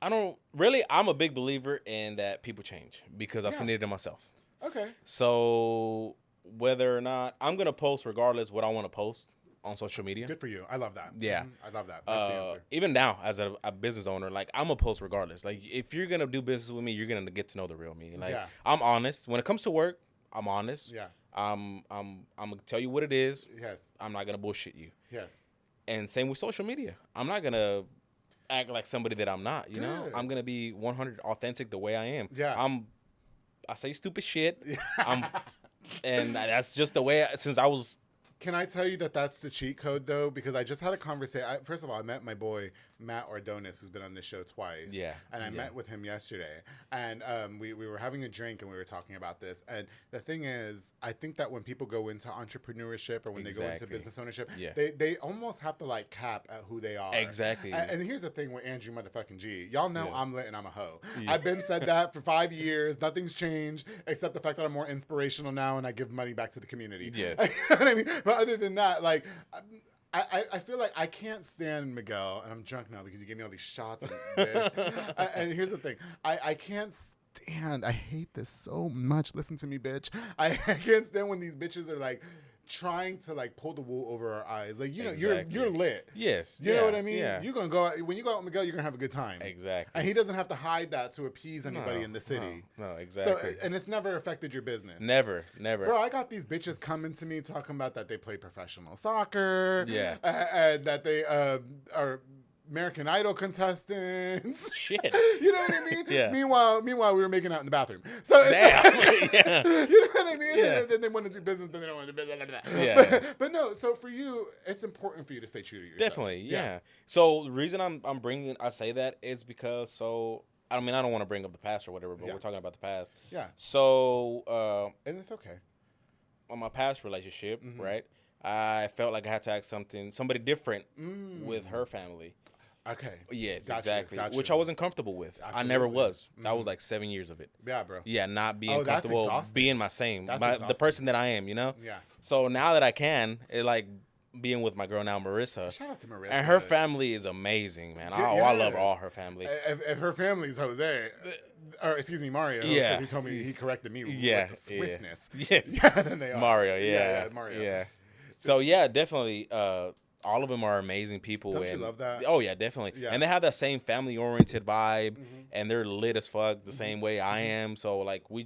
I'm a big believer in that people change, because I've seen it in myself. Okay. So whether or not I'm going to post regardless what I want to post on social media. Good for you. I love that. Yeah. I love that. That's the answer. Even now as a business owner, like, I'm going to post regardless. Like, if you're going to do business with me, you're going to get to know the real me. Like, I'm honest. When it comes to work, I'm honest. Yeah. I'm going to tell you what it is. Yes. I'm not going to bullshit you. Yes. And same with social media. I'm not going to act like somebody that I'm not, you know? Good. I'm going to be 100 authentic the way I am. Yeah. I say stupid shit. And that's just the way, since I was Can I tell you that that's the cheat code, though? Because I just had a conversation. First of all, I met my boy, Matt Ordonis, who's been on this show twice. Yeah. And I met with him yesterday. And we were having a drink and we were talking about this. And the thing is, I think that when people go into entrepreneurship or when they go into business ownership, they almost have to like cap at who they are. Exactly. And here's the thing with Andrew motherfucking G. Y'all know I'm lit and I'm a hoe. I've been said that for 5 years. Nothing's changed except the fact that I'm more inspirational now and I give money back to the community. Yes. You know what I mean? But other than that, like, I feel like I can't stand Miguel, and I'm drunk now because you gave me all these shots and this. And here's the thing. I can't stand, I hate this so much. Listen to me, bitch. I can't stand when these bitches are like, trying to like pull the wool over our eyes. Like, you know, you're lit. Yes. You know what I mean? Yeah. You're going to go out, when you go out with Miguel, you're going to have a good time. Exactly. And he doesn't have to hide that to appease anybody in the city. No, exactly. So, and it's never affected your business. Never. Bro, I got these bitches coming to me talking about that they play professional soccer. Yeah. And that they are American Idol contestants. Shit. You know what I mean? Yeah. Meanwhile, we were making out in the bathroom. So it's yeah. You know what I mean? Yeah. And then they want to do business, then they don't want to do business. Yeah. But no, so for you, it's important for you to stay true to yourself. Definitely, yeah. So the reason I say that is because I mean, I don't want to bring up the past or whatever, but we're talking about the past. Yeah. So and it's okay. On my past relationship, right? I felt like I had to ask somebody different with her family. Okay. Yes, Gotcha, exactly. gotcha. Which I wasn't comfortable with. Absolutely. I never was. That was like 7 years of it. Yeah, bro. Yeah, not being that's comfortable exhausting. being my same, That's the exhausting. person that I am, you know? Yeah. So now that I can, it like being with my girl now, Marissa. Shout out to Marissa. And her family is amazing, man. I love all her family. If her family's Jose, or excuse me, Mario. Yeah. Because he told me, he corrected me with the swiftness. Yes. Yeah, then they are. Mario, yeah. Mario. Yeah. So yeah, definitely. All of them are amazing people. Don't you love that? Oh yeah, definitely. Yeah. And they have that same family-oriented vibe, and they're lit as fuck the same way I am. So like we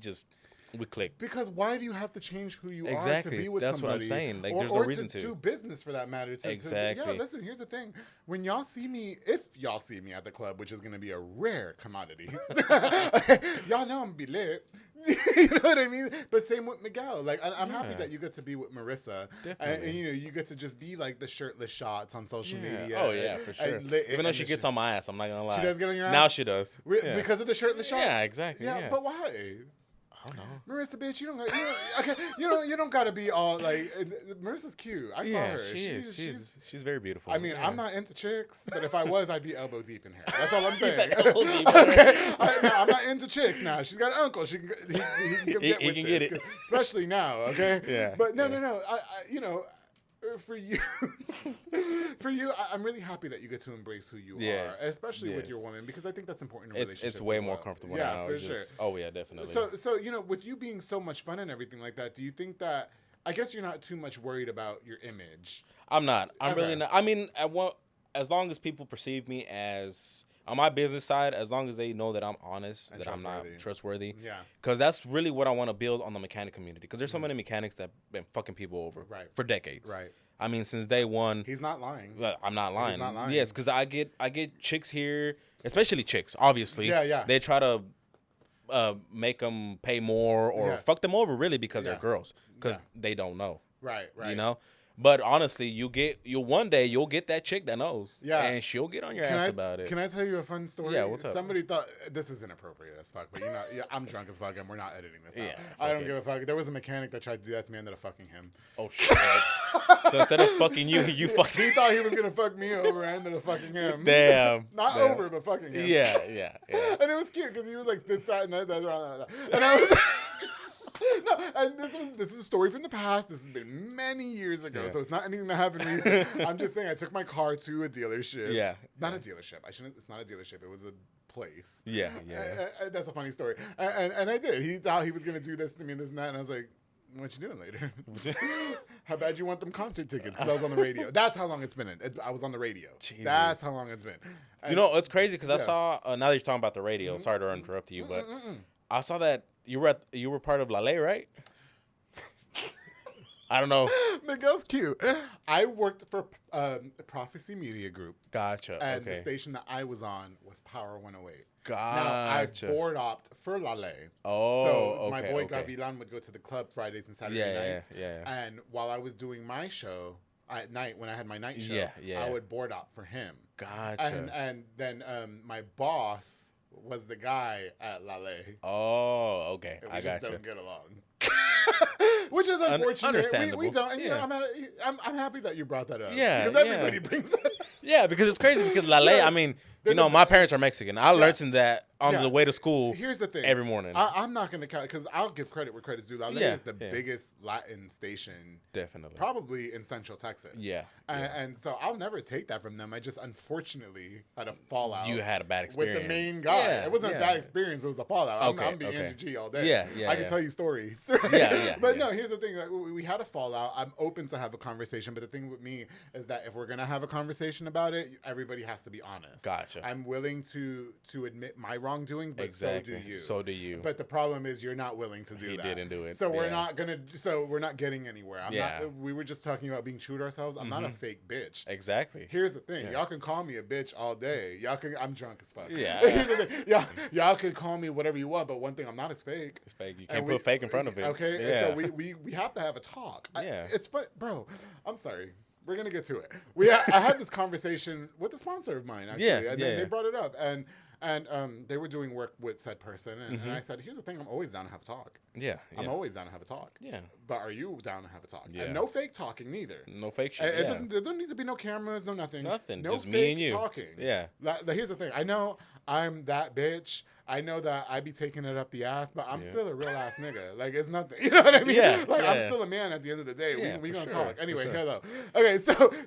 click. Because why do you have to change who you Exactly. are to be with That's somebody? what I'm saying. Like, or, there's no or reason to to. do business for that matter. Exactly. Yeah, listen, here's the thing. When y'all see me, if y'all see me at the club, which is going to be a rare commodity, y'all know I'm going to be lit. You know what I mean? But same with Miguel. Like, I'm happy that you get to be with Marissa. Definitely. And, you know, you get to just be like the shirtless shots on social media. Oh yeah, for sure. Even though she gets on my ass, I'm not gonna lie. She does get on your ass? Now she does. Yeah. Because of the shirtless shots? Yeah, exactly. Yeah. But why? I don't know. Marissa, bitch, you don't gotta be all like. Marissa's cute. I saw her. She is. She's very beautiful. I mean, I'm not into chicks, but if I was, I'd be elbow deep in her. That's all I'm saying. said elbow deep in Okay, I'm not into chicks now. She's got an uncle. He can get He with can this, get it. especially now. Okay. Yeah. But no. I you know. For you, I'm really happy that you get to embrace who you are, especially with your woman, because I think that's important in relationships. It's way as more well. comfortable yeah, now. for sure. Oh yeah, definitely. So you know, with you being so much fun and everything like that, do you think that? I guess you're not too much worried about your image. I'm not. I'm Ever. really not. I mean, as long as people perceive me as on my business side, as long as they know that I'm honest, And that I'm not trustworthy. Yeah. Because that's really what I want to build on the mechanic community. Because there's so many mechanics that have been fucking people over for decades. Right. I mean, since day one. He's not lying. Well, I'm not lying. He's not lying. Yes, because I get chicks here, especially chicks, obviously. Yeah. They try to make them pay more or fuck them over, really, because they're girls. Because they don't know. Right. You know? But honestly, one day you'll get that chick that knows. Yeah. And she'll get on your ass about it. Can I tell you a fun story? Yeah, what's up? Somebody thought this is inappropriate as fuck, but you know, I'm drunk as fuck and we're not editing this out. Yeah, I don't give a fuck. There was a mechanic that tried to do that to me and ended up fucking him. Oh shit. So instead of fucking you fucking. He thought he was gonna fuck me over and ended up fucking him. Damn. Not Damn. over, but fucking him. Yeah. And it was cute because he was like this, that, and that, and I was. No, and this is a story from the past. This has been many years ago, so it's not anything that happened recently. I'm just saying I took my car to a dealership. Yeah. Not a dealership. It's not a dealersship. It was a place. Yeah. That's a funny story. And I did. He thought he was gonna do this to me and this and that, and I was like, what you doing later? How bad you want them concert tickets? Because I was on the radio. That's how long it's been. I was on the radio. Jesus. That's how long it's been. And, you know, it's crazy because I saw. Now that you're talking about the radio, sorry to interrupt you, but I saw that you were part of Lale, right? I don't know. Miguel's cute. I worked for Prophecy Media Group. Gotcha. And the Okay. station that I was on was Power 108. Gotcha. Now, I board opt for Lale. Oh, so my okay, boy okay. Gavilan would go to the club Fridays and Saturday nights. Yeah. And while I was doing my show at night, when I had my night show, Yeah. I would board opt for him. Gotcha. And then my boss was the guy at Lale. Oh, okay. And we I just gotcha. don't get along. Which is unfortunate. Understandable. We don't. And, Yeah. I'm happy that you brought that up. Yeah, Because everybody brings that up. Yeah, because it's crazy because Lale, Yeah. I mean, my parents are Mexican. I learned that on Yeah. the way to school Here's the thing. every morning. I'm not going to count, because I'll give credit where credit's due. Lale Yeah, is the yeah. biggest Latin station Definitely. probably in Central Texas. Yeah. And so I'll never take that from them. I just unfortunately had a fallout. You had a bad experience. With the main guy. Yeah, it wasn't yeah. a bad experience. It was a fallout. Okay, I'm being okay. Andrew G all day. Yeah, I can tell you stories. Yeah, But yeah. no, here's the thing. Like, we had a fallout. I'm open to have a conversation. But the thing with me is that if we're going to have a conversation about it, everybody has to be honest. Gotcha. I'm willing to admit my wrongdoings, but Exactly. so do you. So do you. But the problem is you're not willing to do He that. didn't do it. So we're Yeah. not gonna. So we're not getting anywhere. Yeah. We were just talking about being true to ourselves. I'm not a fake bitch. Exactly. Here's the thing. Yeah. Y'all can call me a bitch all day. I'm drunk as fuck. Yeah. Here's the thing. Y'all can call me whatever you want, but one thing, I'm not as fake. It's fake. You And can't put fake in front of it. Okay. And Yeah. so we have to have a talk. Yeah. It's fun, bro. I'm sorry. We're gonna get to it. I had this conversation with a sponsor of mine actually. Yeah, And yeah. they brought it up and they were doing work with said person and I said, here's the thing, I'm always down to have a talk. Yeah. I'm always down to have a talk. Yeah. But are you down to have a talk? Yeah. And no fake talking neither. No fake shit. It yeah. doesn't. There don't need to be no cameras, no nothing. Nothing. No Just fake me and you. talking. Yeah. Here's the thing. I know I'm that bitch. I know that I be taking it up the ass, but I'm still a real ass nigga. Like, it's nothing. You know what I mean? Yeah, Like, I'm yeah. still a man at the end of the day. Yeah, we for gonna sure, talk anyway. for sure. Hello. Okay,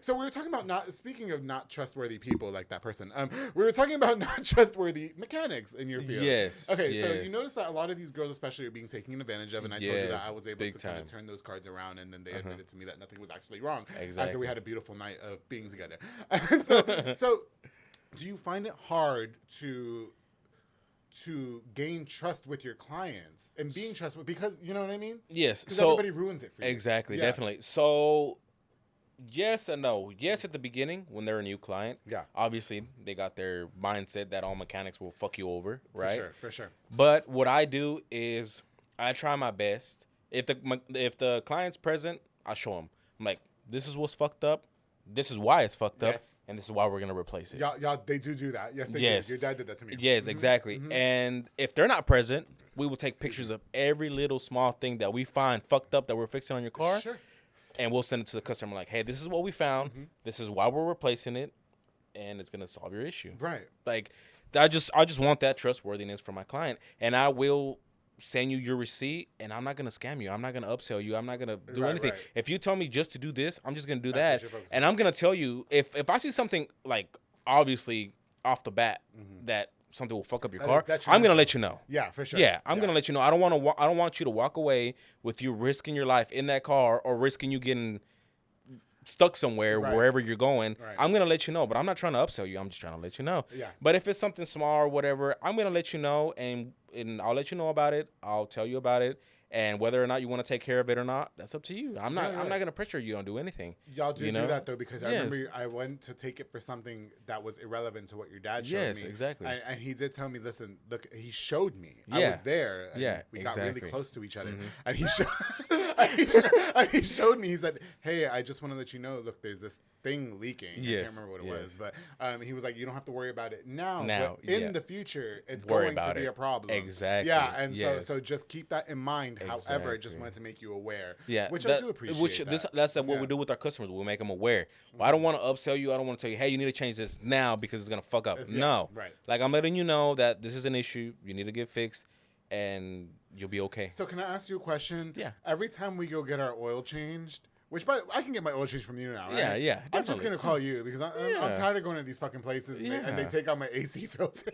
so we were talking about speaking of not trustworthy people like that person. We were talking about not trustworthy mechanics in your field. Yes, Okay, so you yes. notice that a lot of these girls, especially, are being taken advantage of, and I told you that Yes, I was able big to kind of time. turn those cards around, and then they admitted to me that nothing was actually wrong after Exactly. we had a beautiful night of being together. And so do you find it hard to gain trust with your clients and being trustworthy, because you know what I mean? Yes. Because So everybody ruins it for you. exactly, Yeah. definitely. So yes and no. Yes, at the beginning when they're a new client. Yeah. Obviously, they got their mindset that all mechanics will fuck you over, right? For sure. But what I do is I try my best. If the client's present, I show them. I'm like, this is what's fucked up. This is why it's fucked up, Yes. and this is why we're gonna replace it. Y'all, they do that. Yes, they Yes. do. Your dad did that to me. Yes, exactly. And if they're not present, we will take pictures of every little small thing that we find fucked up that we're fixing on your car, Sure. and we'll send it to the customer like, hey, this is what we found. This is why we're replacing it, and it's gonna solve your issue. Right. Like, I just want that trustworthiness from my client, and I will send you your receipt, and I'm not gonna scam you. I'm not gonna upsell you. I'm not gonna do Right, anything. right. If you tell me just to do this, I'm just gonna do That's what that, you're focused and I'm gonna tell you if I see something like obviously off the bat that something will fuck up your That car, is detrimental. I'm gonna let you know. Yeah, for sure. Yeah, I'm gonna let you know. I don't want you to walk away with you risking your life in that car or risking you getting stuck somewhere Right. wherever you're going. Right. I'm gonna let you know, but I'm not trying to upsell you. I'm just trying to let you know. Yeah. But if it's something small or whatever, I'm gonna let you know, and I'll let you know about it. I'll tell you about it, and whether or not you want to take care of it or not, that's up to you. I'm not gonna pressure you on do anything. Y'all do you do know? that though, because I Yes. remember I went to take it for something that was irrelevant to what your dad showed Yes, me. exactly. And he did tell me, listen, look, he showed me. I Yeah. was there. And Yeah, we got really exactly. close to each other. Mhm. And he showed he showed me, he said, hey, I just want to let you know, look, there's this thing leaking. I Yes, can't remember what it yes. was, but he was like, you don't have to worry about it now. Now, but in yeah. the future, it's Worry going to about be it. a problem. Exactly, Yeah, and yes. so just keep that in mind. However, I just Exactly. wanted to make you aware. Yeah, Which I do appreciate. That's what Yeah. we do with our customers. We make them aware. Well, I don't want to upsell you. I don't want to tell you, hey, you need to change this now because it's gonna fuck up. Yeah, No, right. Like, I'm letting you know that this is an issue. You need to get fixed, and you'll be okay. So can I ask you a question? Yeah. Every time we go get our oil changed, which I can get my oil changed from you now, right? Yeah, yeah, I'm just definitely. gonna call you because I'm Yeah. tired of going to these fucking places and they Yeah. take out my AC filter.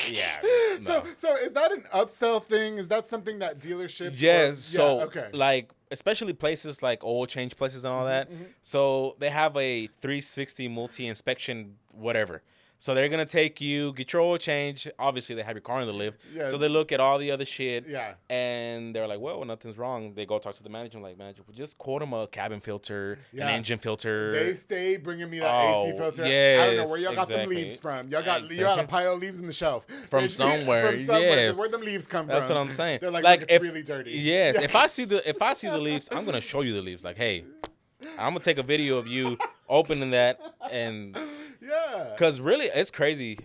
Yeah. So is that an upsell thing? Is that something that dealerships? Yes. or- So, yeah, okay. like, especially places like oil change places and all that. So they have a 360 multi inspection, whatever. So they're gonna take you, get your oil change. Obviously, they have your car in the lift, Yes. so they look at all the other shit. Yeah. And they're like, "Well, nothing's wrong." They go talk to the manager. I'm like, "Manager, just quote them a cabin filter, Yeah. an engine filter." They stay bringing me that Oh, AC filter. I don't know yes, where y'all got them exactly. leaves from. Y'all got a pile of leaves in the shelf From somewhere, From somewhere. yes. Where them leaves come That's from? what I'm saying. They're like, Like, look, it's if- really dirty. Yes, if I see the leaves, I'm gonna show you the leaves. Like, hey, I'm gonna take a video of you opening that, and Yeah. because really, it's crazy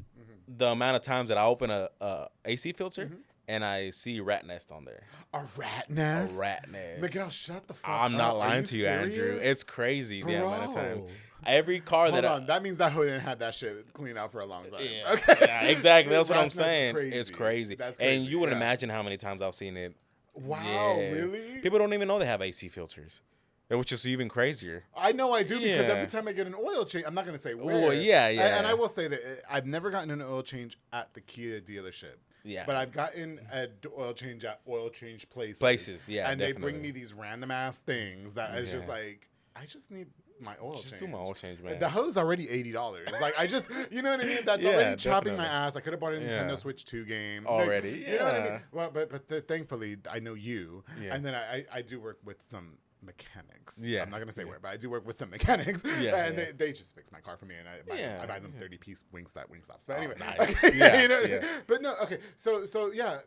the amount of times that I open a AC filter and I see rat nest on there. A rat nest? A rat nest. Miguel, shut the fuck up. I'm not Are lying to you, Andrew. serious? It's crazy the amount of times. Bro. Every car Hold that on. That means that hood didn't have that shit cleaned out for a long time. Yeah, Okay. yeah, exactly. That's what Rat I'm nest is saying. crazy. It's crazy. That's crazy. And you wouldn't yeah. imagine how many times I've seen it. Wow, Yes. really? People don't even know they have AC filters, which is even crazier. I know I do because Yeah. every time I get an oil change, I'm not going to say where. Well, yeah, yeah. And I will say that I've never gotten an oil change at the Kia dealership. Yeah. But I've gotten an oil change at oil change places. Yeah, And they definitely. bring me these random ass things that is just Yeah. like, I just need my oil Just change. do my oil change, man. The hose already $80. Like I just, you know what I mean? That's Yeah, already chopping my definitely. ass. I could have bought a Nintendo Yeah. Switch 2 game Already, You know what I yeah. mean? Well, but thankfully I know you, Yeah. and then I do work with some mechanics. Yeah. I'm not gonna say where, but I do work with some mechanics. Yeah, and yeah. they just fix my car for me, and I buy them Yeah. 30-piece Wingstops. But Oh, anyway, nice. okay, Yeah, you know, yeah. but no, okay. So yeah.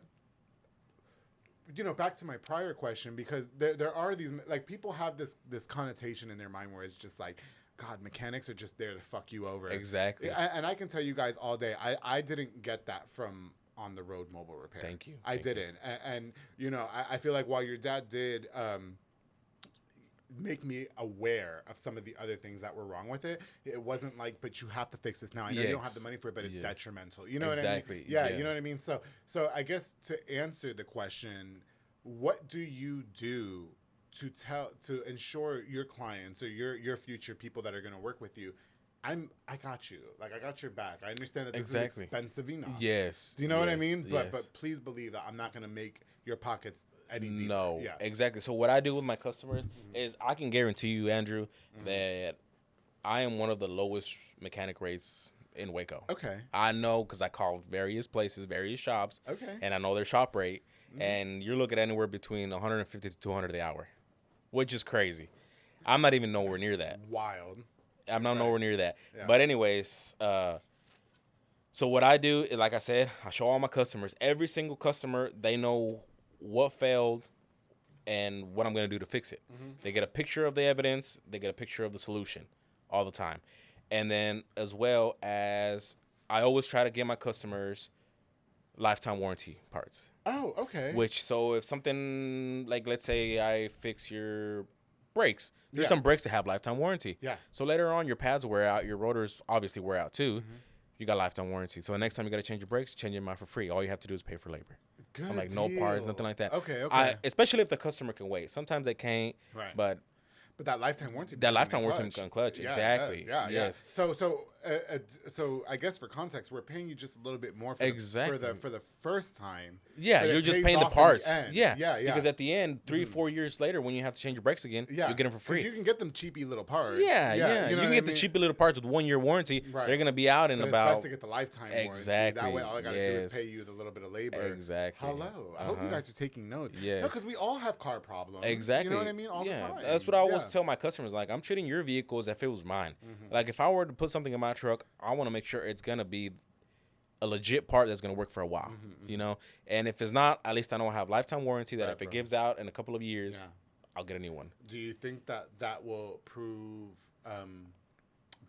You know, back to my prior question, because there are these, like, people have this connotation in their mind where it's just like, God, mechanics are just there to fuck you over. Exactly. And I can tell you guys all day, I didn't get that from on the road mobile repair. Thank you. I Thank you. didn't. And you know, I feel like while your dad did make me aware of some of the other things that were wrong with it, it wasn't like, but you have to fix this now. I know you don't have Yes. the money for it, but it's Yeah. detrimental. You know what I mean? Exactly. Yeah, Yeah. you know what I mean? So I guess to answer the question, what do you do to ensure your clients or your future people that are going to work with you, I got you. Like, I got your back. I understand that this is Exactly. expensive enough. Yes. Do you know what I yes, mean? yes. But please believe that I'm not going to make your pockets any deeper. No, Yeah. exactly. So what I do with my customers is I can guarantee you, Andrew, that I am one of the lowest mechanic rates in Waco. Okay. I know because I call various places, various shops, Okay. and I know their shop rate, and you're looking at anywhere between 150 to 200 the hour, which is crazy. I'm not even nowhere near that. Wild. I'm not nowhere near that. Yeah. But anyways, so what I do, like I said, I show all my customers. Every single customer, they know what failed and what I'm going to do to fix it. They get a picture of the evidence. They get a picture of the solution all the time. And then as well as I always try to give my customers lifetime warranty parts. Oh, okay. Which, so if something, like let's say I fix your brakes, there's Yeah. some brakes that have lifetime warranty. Yeah. So later on, your pads wear out, your rotors obviously wear out too. You got lifetime warranty. So the next time you got to change your brakes, change them out for free. All you have to do is pay for labor. Good I'm like, no parts, nothing like that. Okay, okay. Especially if the customer can wait. Sometimes they can't. Right. But But that lifetime warranty. That can lifetime be warranty can clutch, Yeah, it exactly. does. Yeah, Yes. yeah. So I guess for context, we're paying you just a little bit more for Exactly. for the first time. yeah, but it you're just pays paying the off in the parts. end. Yeah. yeah, yeah. Because at the end, 3-4 years later, when you have to change your brakes again, yeah, you get them for 'Cause free. You can get them cheapy little parts. Yeah. You, You know can what get I the mean? cheapy little parts with 1 year warranty. Right. They're gonna be out in But it's about. best to get the lifetime warranty. Exactly, That way, all I gotta do is yes. pay you the little bit of labor. Exactly. Hello. I hope you guys are taking notes. Yes. because we all have car problems. Exactly. You know what I mean? All yeah, the time. that's what I always Yeah. tell my customers. Like, I'm treating your vehicle as if it was mine. Like, if I were to put something in my truck, I want to make sure it's gonna be a legit part that's gonna work for a while. You know, and if it's not, at least I know I have lifetime warranty. That Right, if it bro. gives out in a couple of years, Yeah. I'll get a new one. Do you think that will prove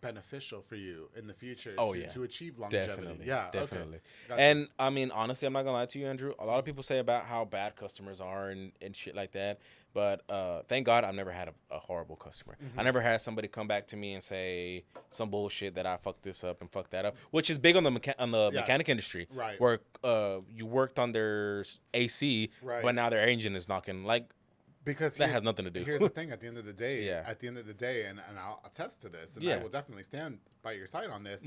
beneficial for you in the future to achieve longevity? Definitely. Yeah, Definitely. Okay. Gotcha. And I mean, honestly, I'm not gonna lie to you, Andrew. A lot of people say about how bad customers are and shit like that. But thank God I've never had a horrible customer. I never had somebody come back to me and say some bullshit that I fucked this up and fucked that up, which is big on the mechanic industry. Right. Where you worked on their AC, Right. but now their engine is knocking. Like, Because that has nothing to do. Here's the thing. At the end of the day, Yeah. and I'll attest to this, and Yeah. I will definitely stand by your side on this.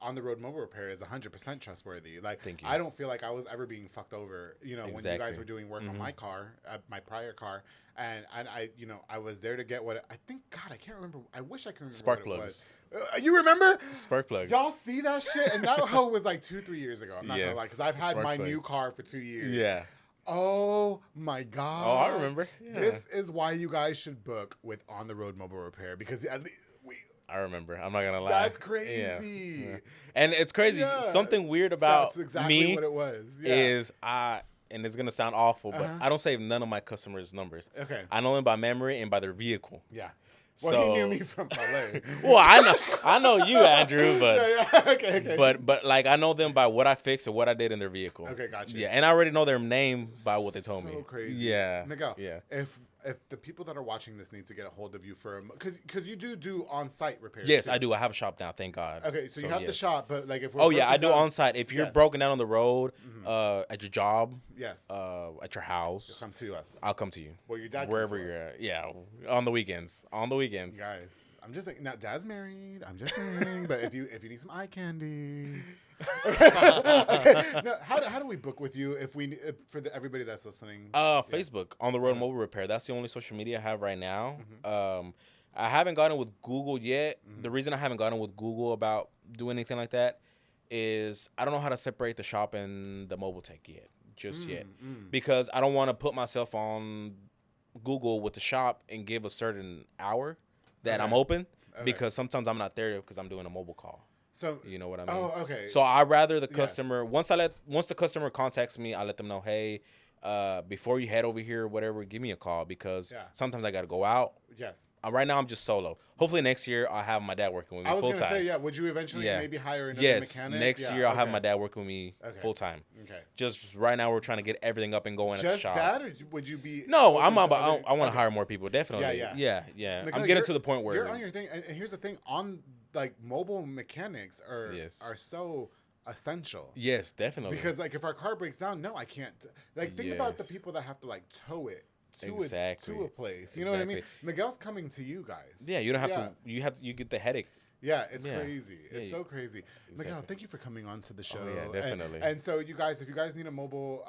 On the road mobile repair is 100% trustworthy. Like, Thank you. I don't feel like I was ever being fucked over. You know, when you guys Exactly. were doing work on my car, my prior car, and I, you know, I was there to get what I think. God, I can't remember. I wish I could remember Spark what plugs. it was. You remember? Spark plugs. Y'all see that shit? And that hoe was like 2-3 years ago. I'm not gonna Yes. lie, because I've had Spark my plugs. new car for 2 years. Yeah. Oh my God. Oh, I remember. Yeah. This is why you guys should book with On the Road Mobile Repair, because at least I remember. I'm not gonna lie. that's crazy. Yeah. And it's crazy. Yeah. Something weird about That's exactly me what it was. Yeah. is and it's gonna sound awful, but I don't save none of my customers' numbers. Okay. I know them by memory and by their vehicle. Yeah. Well, So- he knew me from LA. Well, I know you, Andrew, but yeah. Okay. but like I know them by what I fixed or what I did in their vehicle. Okay, gotcha. Yeah, and I already know their name by what they told me. So crazy. Yeah. Miguel, Yeah. if the people that are watching this need to get a hold of you for, because you do on-site repairs. Yes, too. I do. I have a shop now, thank God. Okay, so you have the yes. shop, but like if we're Oh yeah, I broken do down- on site. If you're Yes. broken down on the road, at your job, Yes. at your house, Come to us. I'll come to you. Well, your dad come wherever to you're us. at. Yeah, on the weekends. On the weekends. Guys, I'm just saying. Now, Dad's married. I'm just saying. But if you need some eye candy, okay. No, how do we book with you for everybody that's listening? Facebook on the road mobile repair. That's the only social media I have right now. I haven't gotten with Google yet. The reason I haven't gotten with Google about doing anything like that is I don't know how to separate the shop and the mobile tech yet. Because I don't want to put myself on Google with the shop and give a certain hour that I'm open, because sometimes I'm not there because I'm doing a mobile call. So You know what I mean? Oh, okay. So I rather the Yes. customer once the customer contacts me, I let them know, hey, before you head over here or whatever, give me a call, because sometimes I got to go out. Yes. Right now I'm just solo. Hopefully next year I'll have my dad working with me I was full gonna time. say, yeah. Would you eventually maybe hire another Yes, mechanic? next Yeah, year I'll have okay. my dad working with me full time. Okay. Just right now we're trying to get everything up and going at the Just shop. that, or would you be? No, open to other- I want to okay. hire more people. Definitely. Yeah. Yeah. Miguel, I'm getting you're- to the point where you're on your thing, and here's the thing: on like mobile mechanics are so essential. Yes, definitely. Because like if our car breaks down, no, I can't. Like think about the Yes. people that have to like tow it to Exactly. a place. You know what I mean? Exactly. Miguel's coming to you guys. Yeah, you don't have to. You get the headache. Yeah, it's Yeah. crazy. It's Yeah, so crazy. Miguel, exactly. thank you for coming on to the show. yeah, And- definitely. And so you guys, if you guys need a mobile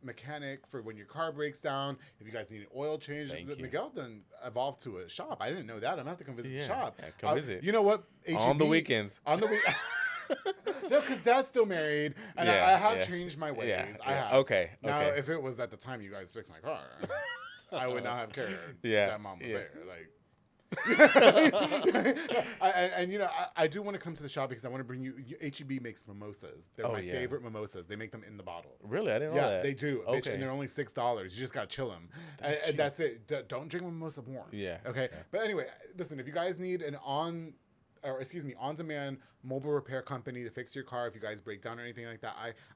mechanic for when your car breaks down, if you guys need an oil change, Thank you. Miguel then evolved to a shop. I didn't know that. I'm gonna have to come visit the Yeah, shop. yeah, come visit. You know what? On the HEB weekends. On the week. No, because Dad's still married, and I have Yeah. changed my ways. Yeah, I yeah. have. Okay, Now, okay. if it was at the time you guys fixed my car, I would not have cared. Yeah, That mom was yeah. there. Like. and you know, I do want to come to the shop because I want to bring you. HEB makes mimosas. They're my favorite mimosas. They make them in the bottle. Really, I didn't know Yeah, that. they do. Bitch, Okay. and they're only $6. You just gotta chill them, and that's it. Don't drink mimosa warm. Yeah. Okay. But anyway, listen. If you guys need an on-demand mobile repair company to fix your car if you guys break down or anything like that,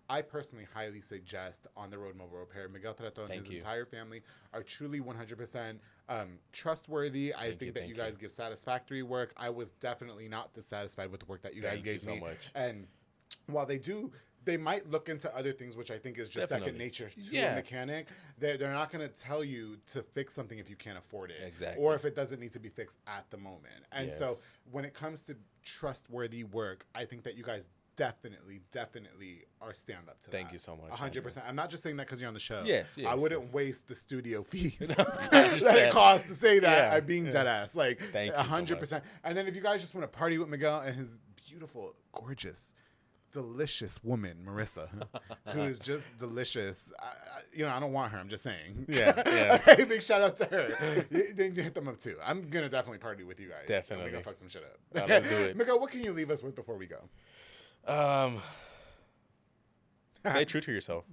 I personally highly suggest On the Road Mobile Repair. Miguel Treto and his entire family are truly 100% trustworthy. I think that you guys give satisfactory work. I was definitely not dissatisfied with the work that you guys gave me. so much. And while they might look into other things, which I think is just second nature to a mechanic. They're not going to tell you to fix something if you can't afford it. Exactly. Or if it doesn't need to be fixed at the moment. And Yes. so when it comes to trustworthy work, I think that you guys definitely are stand up to that. Thank you so much, 100%. I'm not just saying that because you're on the show. Yes, I wouldn't waste the studio fees that understand. it costs to say that. Yeah, I'm being dead ass. Like Thank you so 100%. And then if you guys just want to party with Miguel and his beautiful, gorgeous, delicious woman, Marissa, who is just delicious. I don't want her. I'm just saying. Yeah. Hey, big shout out to her. Then you hit them up too. I'm gonna definitely party with you guys. Definitely. We're gonna fuck some shit up. Let's do it. Miguel, what can you leave us with before we go? Stay true to yourself.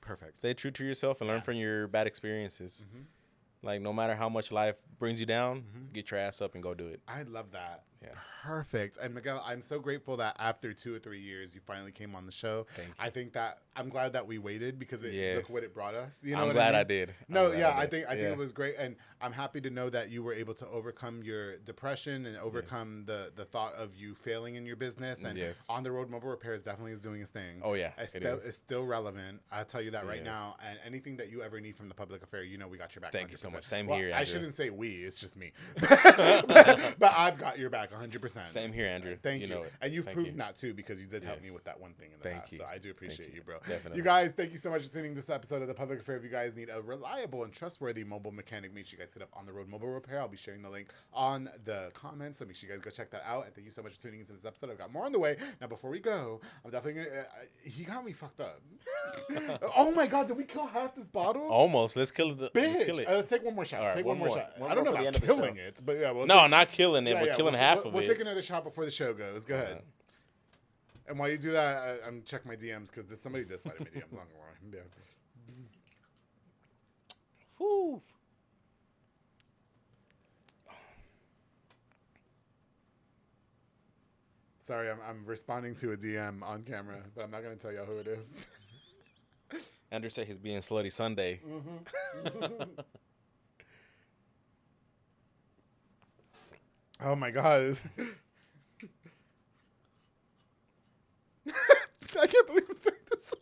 Perfect. Stay true to yourself and learn from your bad experiences. Like no matter how much life brings you down, get your ass up and go do it. I love that. Yeah. Perfect. And Miguel, I'm so grateful that after 2 or 3 years, you finally came on the show. Thank you. I think that I'm glad that we waited because look Yes. what it brought us. You know I'm what glad I I mean? did. No, I'm yeah, glad I did. think it was great, and I'm happy to know that you were able to overcome your depression and overcome the thought of you failing in your business. And Yes. On the Road Mobile Repairs definitely is doing its thing. Oh, yeah, It's still relevant. I'll tell you that right Yes. now. And anything that you ever need from the public affair, you know we got your back. Thank you so 100%. much. Same Well, here, I Andrew. shouldn't say we. It's just me. but I've got your back 100%. Same here, Andrew. Thank you. know it. And you've Thank proven you. that too because you did help me Yes. with that one thing in the Thank past. you. So I do appreciate Thank you, you. bro. Definitely. You guys, thank you so much for tuning this episode of The Public Affair. If you guys need a reliable and trustworthy mobile mechanic, make sure you guys hit up On the Road Mobile Repair. I'll be sharing the link on the comments, so make sure you guys go check that out. And thank you so much for tuning into this episode. I've got more on the way. Now, before we go, I'm definitely going to... he got me fucked up. Oh my God, did we kill half this bottle? Almost. Let's kill it. Let's Bitch. kill it. Let's take one more shot. All right, take one more more. shot. One I don't know more for the about end of the killing show. it, but yeah. We'll No, not killing it, yeah, but yeah, killing half of we'll it. take another shot before the show goes. Go ahead. And while you do that, I'm checking my DMs because somebody did slide in my DMs. I'm not gonna lie. Yeah. Whew. Sorry, I'm responding to a DM on camera, but I'm not gonna tell y'all who it is. Andrew said he's being slutty Sunday. Oh my God. I can't believe I'm doing this.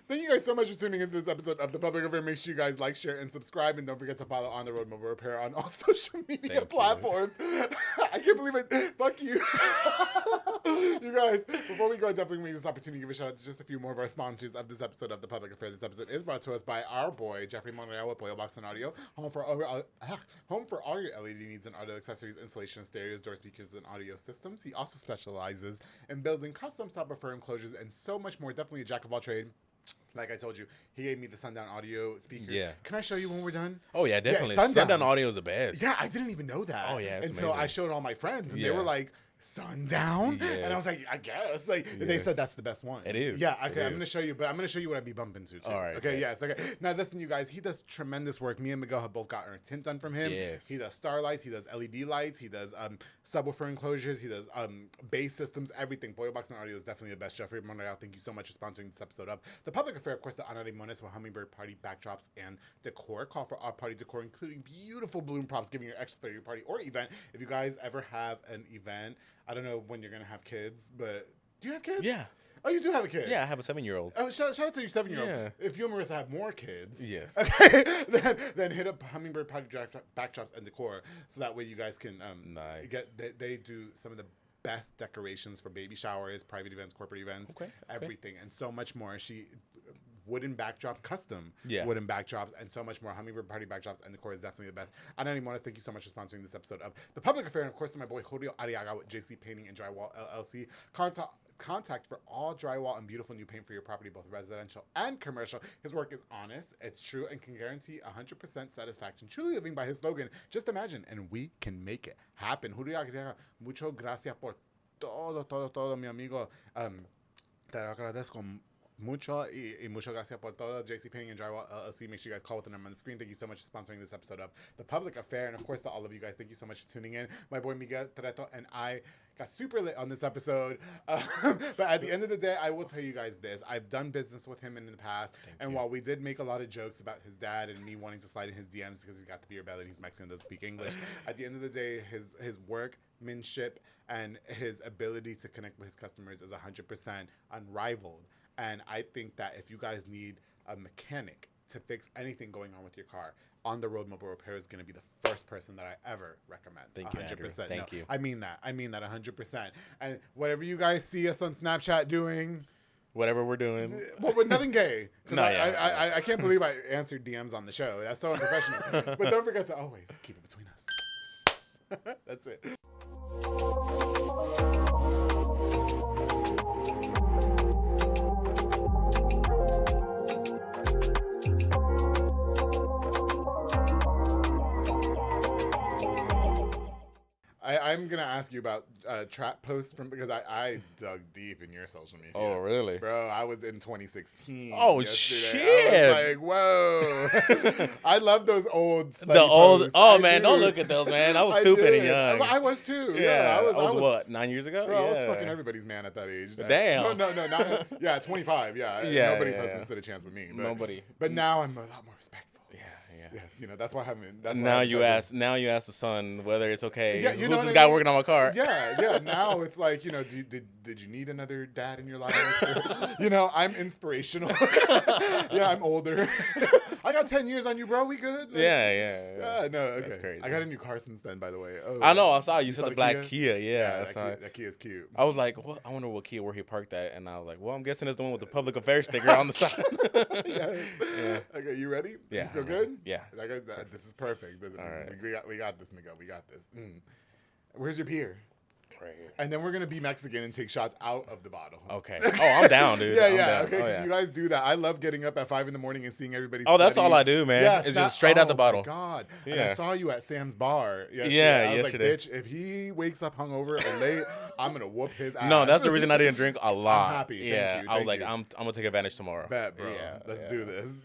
Thank you guys so much for tuning into this episode of The Public Affair. Make sure you guys like, share, and subscribe. And don't forget to follow On the Road Mobile Repair on all social media Thank you. platforms. I can't believe it. Fuck you. You guys, before we go, I definitely want to use this opportunity to give a shout out to just a few more of our sponsors of this episode of The Public Affair. This episode is brought to us by our boy, Jeffrey Monreal with Boyle Box and Audio. Home for all your LED needs and audio accessories, installation of stereos, door speakers, and audio systems. He also specializes in building custom subwoofer enclosures and so much more. Definitely a jack of all trades. Like I told you, he gave me the Sundown Audio speakers. Yeah. Can I show you when we're done? Oh, yeah, definitely. Sundown. Sundown Audio is the best. Yeah, I didn't even know that. Oh, yeah, it's until amazing. I showed all my friends, and they Yeah. were like, Sundown? Yes. And I was like, I guess. Like they Yes. said that's the best one. It is. Yeah, It okay, I'm is. gonna show you, but I'm gonna show you what I'd be bumping to too. All right, Okay, okay. yes, okay. Now listen, you guys, he does tremendous work. Me and Miguel have both got our tint done from him. Yes. He does starlights, he does LED lights, he does subwoofer enclosures, he does bass systems, everything. Boyle Box and Audio is definitely the best. Jeffrey Monreal, thank you so much for sponsoring this episode of The Public Affair. Of course, the Ana de Mones with Hummingbird Party backdrops and decor. Call for our party decor, including beautiful balloon props, giving your extra for your party or event. If you guys ever have an event, I don't know when you're gonna have kids, but do you have kids? Yeah. Oh, you do have a kid. Yeah, I have a 7-year-old. Oh, shout out to your 7-year-old. Yeah. If you and Marissa have more kids, Yes. okay, then hit up Hummingbird Party backdrops and decor, so that way you guys can Nice. they do some of the best decorations for baby showers, private events, corporate events, Okay. everything, and so much more. Wooden backdrops, custom Yeah. wooden backdrops, and so much more. Hummingbird Party backdrops and decor is definitely the best. And anyone else, thank you so much for sponsoring this episode of The Public Affair. And of course, to my boy Julio Ariaga with JC Painting and Drywall LLC. Contact for all drywall and beautiful new paint for your property, both residential and commercial. His work is honest, it's true, and can guarantee 100% satisfaction. Truly living by his slogan, just imagine, and we can make it happen. Julio Ariaga, mucho gracias por todo, mi amigo. Te agradezco mucho y muchas gracias por todo. JC Painting and Drywall LLC. Make sure you guys call with the number on the screen. Thank you so much for sponsoring this episode of The Public Affair. And of course, to all of you guys, thank you so much for tuning in. My boy Miguel Treto and I got super lit on this episode. But at the end of the day, I will tell you guys this. I've done business with him in the past. And while we did make a lot of jokes about his dad and me wanting to slide in his DMs because he's got the beer belly and he's Mexican and doesn't speak English, at the end of the day, his workmanship and his ability to connect with his customers is 100% unrivaled. And I think that if you guys need a mechanic to fix anything going on with your car, On the Road Mobile Repair is going to be the first person that I ever recommend. Thank you, Andrew. 100%. Thank you. I mean that 100%. And whatever you guys see us on Snapchat doing, Whatever we're doing. well, but nothing gay. 'Cause No, I can't believe I answered DMs on the show. That's so unprofessional. But don't forget to always keep it between us. That's it. I I'm gonna ask you about trap posts because I dug deep in your social media. Oh, really? Bro, I was in 2016. Oh, yesterday. shit. I was like, whoa. I love those old The old. posts. Oh I man, do. don't look at those, man. I was I stupid did. and young. I was too. Yeah, I I was was what, 9 years ago? Bro, yeah. I was fucking everybody's man at that age. Damn. No, not, yeah, 25. Yeah, Yeah, nobody's yeah, husband yeah. stood a chance with me. But, Nobody. But now I'm a lot more respectful. Yeah, yeah. Yes, that's why I haven't. That's why I Now haven't you tried to- ask. Now you ask the son whether it's okay. Yeah, you know Who's what this I guy mean? working on my car? Yeah. Now it's like, did you need another dad in your life? I'm inspirational. Yeah, I'm older. I got 10 years on you, bro. We good? Yeah. No, okay. That's crazy. I got a new car since then, by the way. Oh, I know. I saw you said saw the black Kia. Yeah, I saw it. that Kia's cute. I was like, what? I wonder what Kia where he parked at, and I was like, well, I'm guessing it's the one with the public affairs sticker on the side. Yes. Yeah. Okay, you ready? Yeah. You feel good? Yeah. This is perfect. All right. We got this, Miguel. We got this. Where's your beer? Right here. And then we're gonna be Mexican and take shots out of the bottle. Okay. Oh, I'm down, dude. I'm down. Okay, Oh, because yeah. you guys do that. I love getting up at 5 a.m. and seeing everybody. Oh, that's sweaty. all I do, man. Yes, It's just straight out the bottle. Oh my God! And Yeah. I saw you at Sam's bar. Yesterday. Yeah, I was yesterday. like, bitch, if he wakes up hungover or late, I'm gonna whoop his ass. No, that's the reason I didn't drink a lot. I'm happy. Thank Yeah, you. I was Thank like, you. I'm gonna take advantage tomorrow. Bet, bro. Yeah, Let's yeah. do this.